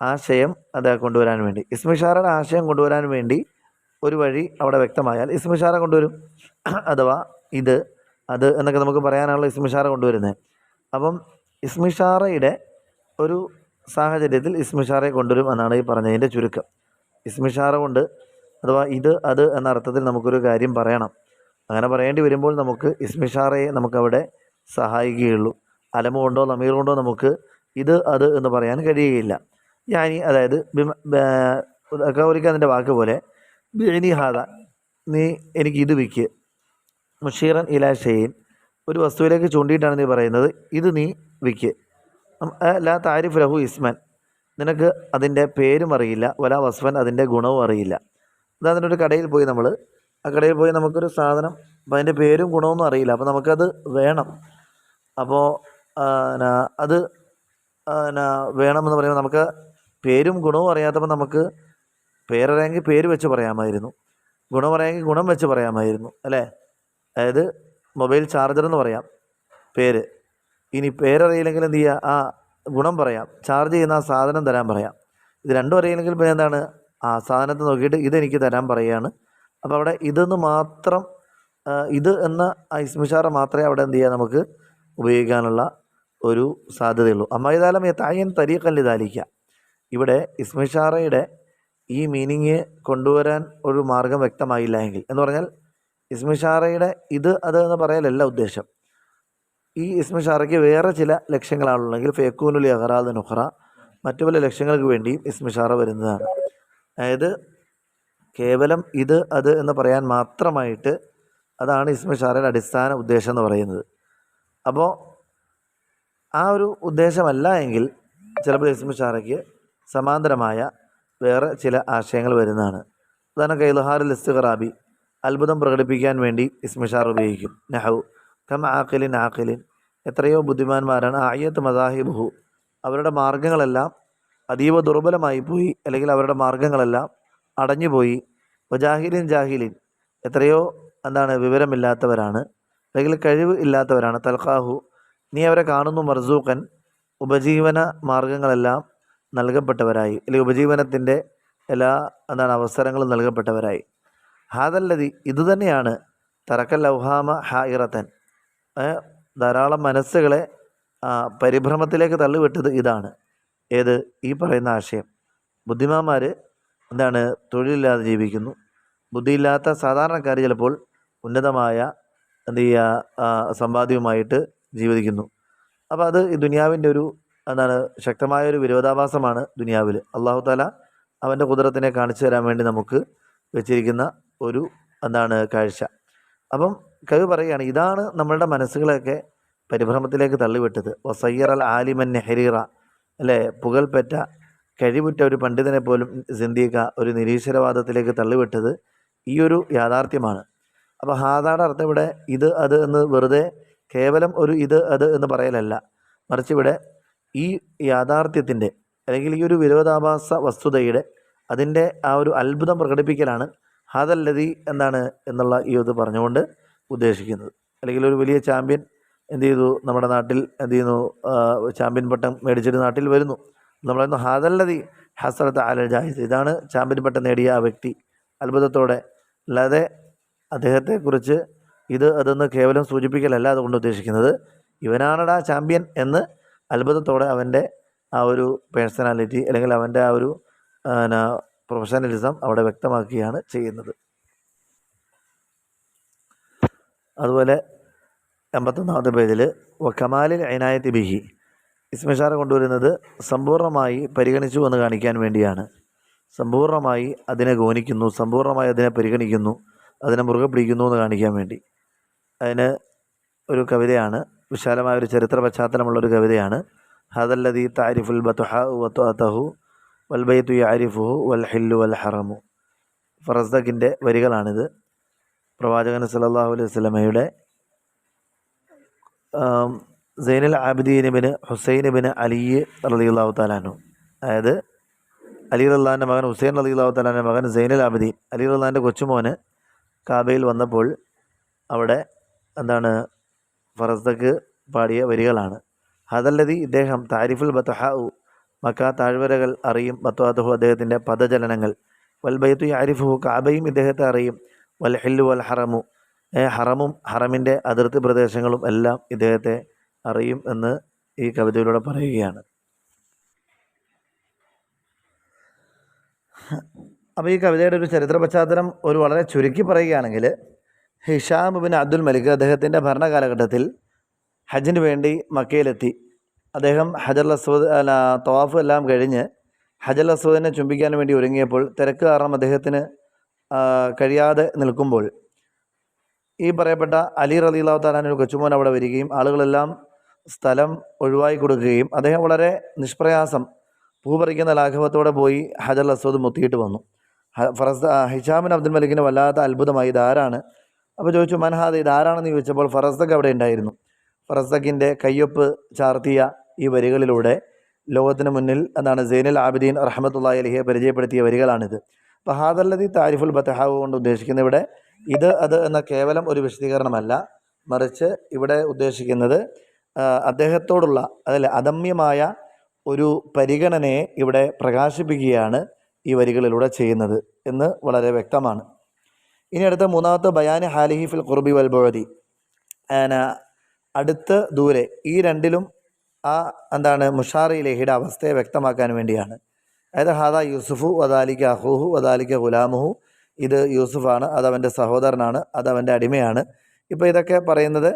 ആശയം അത് കൊണ്ടുവരാൻ വേണ്ടി, ഇസ്മുൽ ഇഷാറയുടെ ആശയം കൊണ്ടുവരാൻ വേണ്ടി ഒരു വഴി അവിടെ വ്യക്തമായാൽ ഇസ്മുൽ ഇഷാറ കൊണ്ടുവരും. അഥവാ ഇത് അത് എന്നൊക്കെ നമുക്ക് പറയാനുള്ള ഇസ്മുൽ ഇഷാറ കൊണ്ടുവരുന്നത്. അപ്പം ഇസ്മുൽ ഇഷാറയുടെ ഒരു സാഹചര്യത്തിൽ ഇസ്മുൽ ഇഷാറയെ കൊണ്ടുവരും എന്നാണ് ഈ പറഞ്ഞതിൻ്റെ ചുരുക്കം. ഇസ്മുൽ ഇഷാറ കൊണ്ട് അഥവാ ഇത് അത് എന്ന അർത്ഥത്തിൽ നമുക്കൊരു കാര്യം പറയണം. അങ്ങനെ പറയേണ്ടി വരുമ്പോൾ നമുക്ക് ഇസ്മുൽ ഇഷാറയെ നമുക്കവിടെ സഹായിക്കുകയുള്ളൂ. അലമ കൊണ്ടോ ലമീർ കൊണ്ടോ നമുക്ക് ഇത് അത് എന്ന് പറയാൻ കഴിയുകയില്ല. ഞാനി അതായത് ഒരിക്കൽ അതിൻ്റെ വാക്ക് പോലെ ബിഇനി ഹാദ, നീ എനിക്ക് ഇത് വിൽക്ക്. മുഷീറൻ ഇലാ ഷെയ്ൻ, ഒരു വസ്തുവിലേക്ക് ചൂണ്ടിയിട്ടാണ് നീ പറയുന്നത് ഇത് നീ വിൽക്ക്. ലാ താരിഫ് ലഹു ഇസ്മൻ, നിനക്ക് അതിൻ്റെ പേരും അറിയില്ല, വലാ വസ്ഫൻ, അതിൻ്റെ ഗുണവും അറിയില്ല. ഉദാഹരണത്തിന് ഒരു കടയിൽ പോയി ആ കടയിൽ പോയി നമുക്കൊരു സാധനം, അപ്പോൾ അതിൻ്റെ പേരും ഗുണമൊന്നും അറിയില്ല, അപ്പോൾ നമുക്കത് വേണം. അപ്പോൾ അത് വേണമെന്ന് പറയുമ്പോൾ നമുക്ക് പേരും ഗുണവും അറിയാത്തപ്പോൾ നമുക്ക് പേരറിയാമെങ്കിൽ പേര് വെച്ച് പറയാമായിരുന്നു, ഗുണം പറയാമെങ്കിൽ ഗുണം വെച്ച് പറയാമായിരുന്നു, അല്ലേ? അതായത് മൊബൈൽ ചാർജർ എന്ന് പറയാം പേര്. ഇനി പേരറിയില്ലെങ്കിൽ എന്ത് ചെയ്യുക, ആ ഗുണം പറയാം, ചാർജ് ചെയ്യുന്ന ആ സാധനം തരാൻ പറയാം. ഇത് രണ്ടും അറിയില്ലെങ്കിൽ പിന്നെ എന്താണ്, ആ സാധനത്തെ നോക്കിയിട്ട് ഇതെനിക്ക് തരാൻ പറയുകയാണ്. അപ്പോൾ അവിടെ ഇതെന്ന് മാത്രം, ഇത് എന്ന ആ ഇസ്മുൽ ഇഷാറ മാത്രമേ അവിടെ എന്ത് ചെയ്യുക നമുക്ക് ഉപയോഗിക്കാനുള്ള ഒരു സാധ്യതയുള്ളൂ. അമ്മായിതാലം തഅയ്യൻ തരീഖൻ ലിദാലിക, ഇവിടെ ഇസ്മുൽ ഇഷാറയുടെ ഈ മീനിങ് കൊണ്ടുവരാൻ ഒരു മാർഗം വ്യക്തമായില്ല എങ്കിൽ, എന്ന് പറഞ്ഞാൽ ഇസ്മുൽ ഇഷാറയുടെ ഇത് അത് എന്ന് പറയലല്ല ഉദ്ദേശം. ഈ ഇസ്മുൽ ഇഷാറയ്ക്ക് വേറെ ചില ലക്ഷ്യങ്ങളാണുള്ളെങ്കിൽ ഫയക്കൂനുൽ അഗ്റാദ് നുഖ്റ, മറ്റു പല ലക്ഷ്യങ്ങൾക്ക് വേണ്ടിയും ഇസ്മുൽ ഇഷാറ വരുന്നതാണ്. അതായത് കേവലം ഇത് അത് എന്ന് പറയാൻ മാത്രമായിട്ട്, അതാണ് ഇസ്മുൽ ഇഷാറയുടെ അടിസ്ഥാന ഉദ്ദേശം എന്ന് പറയുന്നത്. അപ്പോൾ ആ ഒരു ഉദ്ദേശമല്ല എങ്കിൽ ചിലപ്പോൾ ഇസ്മുൽ ഇഷാറയ്ക്ക് സമാന്തരമായ വേറെ ചില ആശയങ്ങൾ വരുന്നതാണ്. ഉദാഹരണം ഇൽഹാറുൽ ഇസ്തിഗ്റാബി, അത്ഭുതം പ്രകടിപ്പിക്കാൻ വേണ്ടി ഇസ്മുൽ ഇഷാറ ഉപയോഗിക്കും. നഹു കം ആഖിലിൻ ആഖിലിൻ, എത്രയോ ബുദ്ധിമാന്മാരാണ്. ആയത്ത് മദാഹിബുഹു, അവരുടെ മാർഗങ്ങളെല്ലാം അതീവ ദുർബലമായി പോയി, അല്ലെങ്കിൽ അവരുടെ മാർഗങ്ങളെല്ലാം അടഞ്ഞുപോയി. ജാഹിലിൻ ജാഹിലിൻ, എത്രയോ എന്താണ് വിവരമില്ലാത്തവരാണ്, അല്ലെങ്കിൽ കഴിവ് ഇല്ലാത്തവരാണ്. തൽഖാഹു, നീ അവരെ കാണുന്നു. മർസൂഖൻ, ഉപജീവന മാർഗങ്ങളെല്ലാം നൽകപ്പെട്ടവരായി, അല്ലെങ്കിൽ ഉപജീവനത്തിൻ്റെ എല്ലാ എന്താണ് അവസരങ്ങളും നൽകപ്പെട്ടവരായി. ഹാദല്ലതി, ഇതുതന്നെയാണ് തറക്കൽ ഔഹാമ ഹായിറത്തൻ, ധാരാളം മനസ്സുകളെ പരിഭ്രമത്തിലേക്ക് തള്ളിവിട്ടത് ഇതാണ്. ഏത്? ഈ പറയുന്ന ആശയം. ബുദ്ധിമാന്മാർ എന്താണ് തൊഴിലില്ലാതെ ജീവിക്കുന്നു, ബുദ്ധിയില്ലാത്ത സാധാരണക്കാർ ചിലപ്പോൾ ഉന്നതമായ എന്ത് ചെയ്യുക സമ്പാദ്യവുമായിട്ട് ജീവിക്കുന്നു. അപ്പോൾ അത് ഈ ദുനിയാവിൻ്റെ ഒരു എന്താണ് ശക്തമായൊരു വിരോധാഭാസമാണ് ദുനിയാവിൽ. അള്ളാഹു താല അവൻ്റെ ഖുദ്റത്തിനെ കാണിച്ചു തരാൻ വേണ്ടി നമുക്ക് വെച്ചിരിക്കുന്ന ഒരു എന്താണ് കാഴ്ച. അപ്പം കവി പറയുകയാണ്, ഇതാണ് നമ്മളുടെ മനസ്സുകളെയൊക്കെ പരിഭ്രമത്തിലേക്ക് തള്ളിവിട്ടത്. വസയ്യറൽ ആലിമൻ നെഹരീറ, അല്ലേ? പുകൾപ്പെട്ട കഴിവുറ്റ ഒരു പണ്ഡിതനെ പോലും സിന്ദീഖ, ഒരു നിരീശ്വരവാദത്തിലേക്ക് തള്ളിവിട്ടത് ഈ ഒരു യാഥാർത്ഥ്യമാണ്. അപ്പോൾ ഹാദാടെ അർത്ഥം ഇവിടെ ഇത് അത് എന്ന് വെറുതെ കേവലം ഒരു ഇത് അത് എന്ന് പറയലല്ല, മറിച്ച് ഇവിടെ ഈ യാഥാർത്ഥ്യത്തിൻ്റെ, അല്ലെങ്കിൽ ഈ ഒരു വിരോധാഭാസ വസ്തുതയുടെ, അതിൻ്റെ ആ ഒരു അത്ഭുതം പ്രകടിപ്പിക്കലാണ് ഹാദല്ലതി എന്താണ് എന്നുള്ള ഈ ഇത് പറഞ്ഞുകൊണ്ട് ഉദ്ദേശിക്കുന്നത്. അല്ലെങ്കിൽ ഒരു വലിയ ചാമ്പ്യൻ എന്ത് ചെയ്തു, നമ്മുടെ നാട്ടിൽ എന്ത് ചെയ്യുന്നു, ചാമ്പ്യൻ പട്ടം മേടിച്ചിട്ട് നാട്ടിൽ വരുന്നു. നമ്മൾ ഹാദല്ലതി ഹസറത്ത് അലൽ ജാഹിസ്, ഇതാണ് ചാമ്പ്യൻ പട്ടം നേടിയ ആ വ്യക്തി, അത്ഭുതത്തോടെ. അല്ലാതെ അദ്ദേഹത്തെക്കുറിച്ച് ഇത് അതെന്ന് കേവലം സൂചിപ്പിക്കലല്ല അതുകൊണ്ട് ഉദ്ദേശിക്കുന്നത്. ഇവനാണടാ ചാമ്പ്യൻ എന്ന് അത്ഭുതത്തോടെ അവൻ്റെ ആ ഒരു പേഴ്സണാലിറ്റി, അല്ലെങ്കിൽ അവൻ്റെ ആ ഒരു പ്രൊഫഷണലിസം അവിടെ വ്യക്തമാക്കുകയാണ് ചെയ്യുന്നത്. അതുപോലെ 81ാമത്തെ പേജിൽ കമാലിൽ ഇനായത്തി ബിഹി, ഇസ്മിഷാറ കൊണ്ടുവരുന്നത് സമ്പൂർണ്ണമായി പരിഗണിച്ചു എന്ന് കാണിക്കാൻ വേണ്ടിയാണ്. സമ്പൂർണ്ണമായി അതിനെ ഗൗനിക്കുന്നു, സമ്പൂർണ്ണമായി അതിനെ പരിഗണിക്കുന്നു, അതിനെ മുറുകെ പിടിക്കുന്നു എന്ന് കാണിക്കാൻ വേണ്ടി. അതിന് ഒരു കവിതയാണ്, വിശാലമായൊരു ചരിത്ര പശ്ചാത്തലമുള്ളൊരു കവിതയാണ്. ഹദല്ലദീ താരിഫുൽ ബത്ഹാഉ വത്വഅതഹു വൽബൈതു യഅരിഫുഹു വൽഹില്ലു വൽഹറമു. ഫറസ്ദഖിൻ്റെ വരികളാണിത്. പ്രവാചകൻ സല്ലല്ലാഹു അലൈഹി വസല്ലമയുടെ സൈനുൽ ആബിദീൻ ഇബ്നു ഹുസൈൻ ഇബ്നു അലി റളിയല്ലാഹു തആല അൻഹു, അതായത് അലി റളിയല്ലാഹുവിൻ്റെ മകൻ ഹുസൈൻ റളിയല്ലാഹു തആലാൻ്റെ മകൻ സൈനുൽ ആബിദീൻ അലി റളിയല്ലാഹുവിൻ്റെ കൊച്ചുമോന് കാബയിൽ വന്നപ്പോൾ അവിടെ ഫറസ്ദഖ് പാടിയ വരികളാണ്. ഹദല്ലദി, ഇദ്ദേഹം താരിഫുൽ ബത്ഹാഉ, മക്ക താഴ്വരകൾ അറിയും, ബത്വാതഹു, അദ്ദേഹത്തിൻ്റെ പദചലനങ്ങൾ, വൽബൈത്തു യഅരിഫുഹു, കാബയും ഇദ്ദേഹത്തെ അറിയും, വൽഹില്ലു വൽ ഹറമു, ഹറമും ഹറമിൻ്റെ അതിർത്തി പ്രദേശങ്ങളും എല്ലാം ഇദ്ദേഹത്തെ അറിയും എന്ന് ഈ കവിതയിലൂടെ പറയുകയാണ്. അപ്പോൾ ഈ കവിതയുടെ ഒരു ചരിത്ര പശ്ചാത്തലം ഒരു വളരെ ചുരുക്കി പറയുകയാണെങ്കിൽ, ഹിഷാം ഇബ്നു അബ്ദുൽ മലിക് അദ്ദേഹത്തിൻ്റെ ഭരണകാലഘട്ടത്തിൽ ഹജ്ജിന് വേണ്ടി മക്കയിലെത്തി. അദ്ദേഹം ഹജറുൽ അസ്വദ് തവാഫ് എല്ലാം കഴിഞ്ഞ് ഹജറുൽ അസ്വദിനെ ചുംബിക്കാൻ വേണ്ടി ഒരുങ്ങിയപ്പോൾ തിരക്ക് കാരണം അദ്ദേഹത്തിന് കഴിയാതെ നിൽക്കുമ്പോൾ ഈ പറയപ്പെട്ട അലി റളിയല്ലാഹു തആല അൻഹു കൊച്ചുമോൻ അവിടെ വരികയും ആളുകളെല്ലാം സ്ഥലം ഒഴിവാക്കി കൊടുക്കുകയും അദ്ദേഹം വളരെ നിഷ്പ്രയാസം പറിക്കുന്ന ലാഘവത്തോടെ പോയി ഹജറുൽ അസ്വദ് മുത്തിയിട്ട് വന്നു. ഹിഷാം അബ്ദുൽ മലിക്കിന് വല്ലാത്ത അത്ഭുതമായി, ഇതാരാണ്? അപ്പോൾ ചോദിച്ചു, മൻഹാദ്, ഇതാരാണെന്ന് ചോദിച്ചപ്പോൾ ഫറസ്ദഖ് അവിടെ ഉണ്ടായിരുന്നു. ഫറസ്ദഖിൻ്റെ കയ്യൊപ്പ് ചാർത്തിയ ഈ വരികളിലൂടെ ലോകത്തിന് മുന്നിൽ സൈനുൽ ആബിദീൻ റഹ്മത്തുള്ളാഹി അലൈഹിയെ പരിചയപ്പെടുത്തിയ വരികളാണിത്. അപ്പോൾ ഹാദല്ലദി താരിഫുൽ ബത്ഹാഉ കൊണ്ട് ഉദ്ദേശിക്കുന്നത് ഇവിടെ ഇത് അത് എന്ന കേവലം ഒരു വിശദീകരണമല്ല, മറിച്ച് ഇവിടെ ഉദ്ദേശിക്കുന്നത് അദ്ദേഹത്തോടുള്ള അദമ്യമായ ഒരു പരിഗണനയെ ഇവിടെ പ്രകാശിപ്പിക്കുകയാണ് ഈ വരികളിലൂടെ ചെയ്യുന്നത് എന്ന് വളരെ വ്യക്തമാണ്. ഇനി അടുത്ത മൂന്നാമത്തെ ബയാൻ ഹാലിഹി ഫിൽ ഖുർബി വൽ ബുഅദി, അടുത്ത് ദൂരെ, ഈ രണ്ടിലും മുഷാർ ഇലൈഹിയുടെ അവസ്ഥയെ വ്യക്തമാക്കാൻ വേണ്ടിയാണ്. അതായത് ഹാദാ യൂസുഫു വദാലിക അഖൂഹു വദാലിക ഗുലാമുഹു, ഇത് യൂസുഫാണ്, അതവൻ്റെ സഹോദരനാണ്, അതവൻ്റെ അടിമയാണ്. ഇപ്പോൾ ഇതൊക്കെ പറയുന്നത്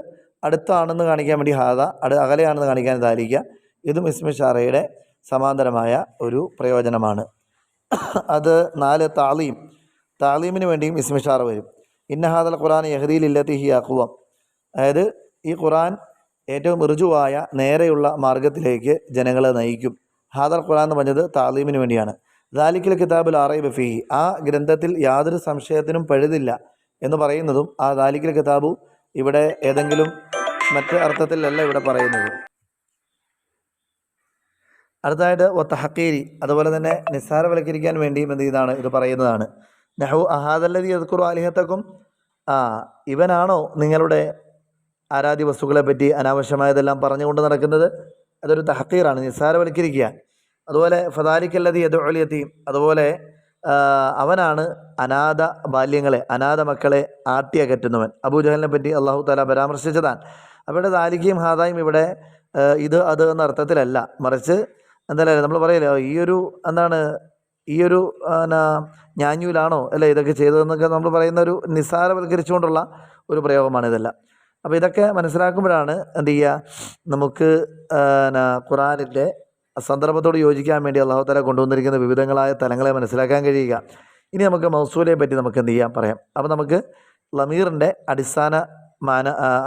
അടുത്താണെന്ന് കാണിക്കാൻ വേണ്ടി ഹാദ, അകലെയാണെന്ന് കാണിക്കാൻ ദാലിക, ഇതും ഇസ്മിഷാറയുടെ സമാന്തരമായ ഒരു പ്രയോജനമാണ്. അത് 4 താളീമിന് വേണ്ടിയും ഇസ്മിഷാറ വരും. ഇന്ന ഹാദൽ ഖുർആൻ യഹ്ദീ ലില്ലത്തി ഹി അഖ്വം, അതായത് ഈ ഖുർആൻ ഏറ്റവും ഋജുവായ നേരെയുള്ള മാർഗത്തിലേക്ക് ജനങ്ങളെ നയിക്കും. ഹാദൽ ഖുർആൻ എന്ന് പറഞ്ഞത് താളീമിന് വേണ്ടിയാണ്. ദാലിക്കൽ കിതാബുൽ ലാ റൈബ ഫീഹി, ആ ഗ്രന്ഥത്തിൽ യാതൊരു സംശയത്തിനും പഴുതില്ല എന്ന് പറയുന്നതും ആ ദാലിക്കൽ കിതാബു ഇവിടെ ഏതെങ്കിലും മറ്റ് അർത്ഥത്തിലല്ല ഇവിടെ പറയുന്നത്. അടുത്തതായിട്ട് ഒത്തഹക്കീരി, അതുപോലെ തന്നെ നിസ്സാരവൽക്കരിക്കാൻ വേണ്ടിയും ഇത് പറയുന്നതാണ്. നഹു അഹാദല്ലദി യദ്കുറു ആലിഹത്തക്കും, ഇവനാണോ നിങ്ങളുടെ ആരാധ്യ വസ്തുക്കളെ പറ്റി അനാവശ്യമായതെല്ലാം പറഞ്ഞുകൊണ്ട് നടക്കുന്നത്? അതൊരു തഹക്കീറാണ്, നിസ്സാരവൽക്കരിക്കുക. അതുപോലെ ഫദാലിക്കല്ലദി യദ്ഉൽ യതീം, അതുപോലെ അവനാണ് അനാഥ ബാല്യങ്ങളെ, അനാഥ മക്കളെ ആട്ടിയകറ്റുന്നവൻ. അബൂജഹലിനെ പറ്റി അള്ളാഹു തആല പരാമർശിച്ചതാണ്. അവിടെ ദാലിക്കയും ഹാദായും ഇവിടെ ഇത് അത് എന്ന അർത്ഥത്തിലല്ല, മറിച്ച് നമ്മൾ പറയില്ല ഈ ഒരു ഞാഞ്ഞൂലാണോ അല്ലേ ഇതൊക്കെ ചെയ്തതെന്നൊക്കെ നമ്മൾ പറയുന്ന ഒരു നിസ്സാരവൽക്കരിച്ചുകൊണ്ടുള്ള ഒരു പ്രയോഗമാണ് ഇതെല്ലാം. അപ്പോൾ ഇതൊക്കെ മനസ്സിലാക്കുമ്പോഴാണ് നമുക്ക് ഖുർആനിൻ്റെ സന്ദർഭത്തോട് യോജിക്കാൻ വേണ്ടി അല്ലാഹു തആല കൊണ്ടുവന്നിരിക്കുന്ന വിവിധങ്ങളായ തലങ്ങളെ മനസ്സിലാക്കാൻ കഴിയുക. ഇനി നമുക്ക് മൗസൂലയെ പറ്റി നമുക്ക് പറയാം. അപ്പോൾ നമുക്ക് ലമീറിൻ്റെ അടിസ്ഥാന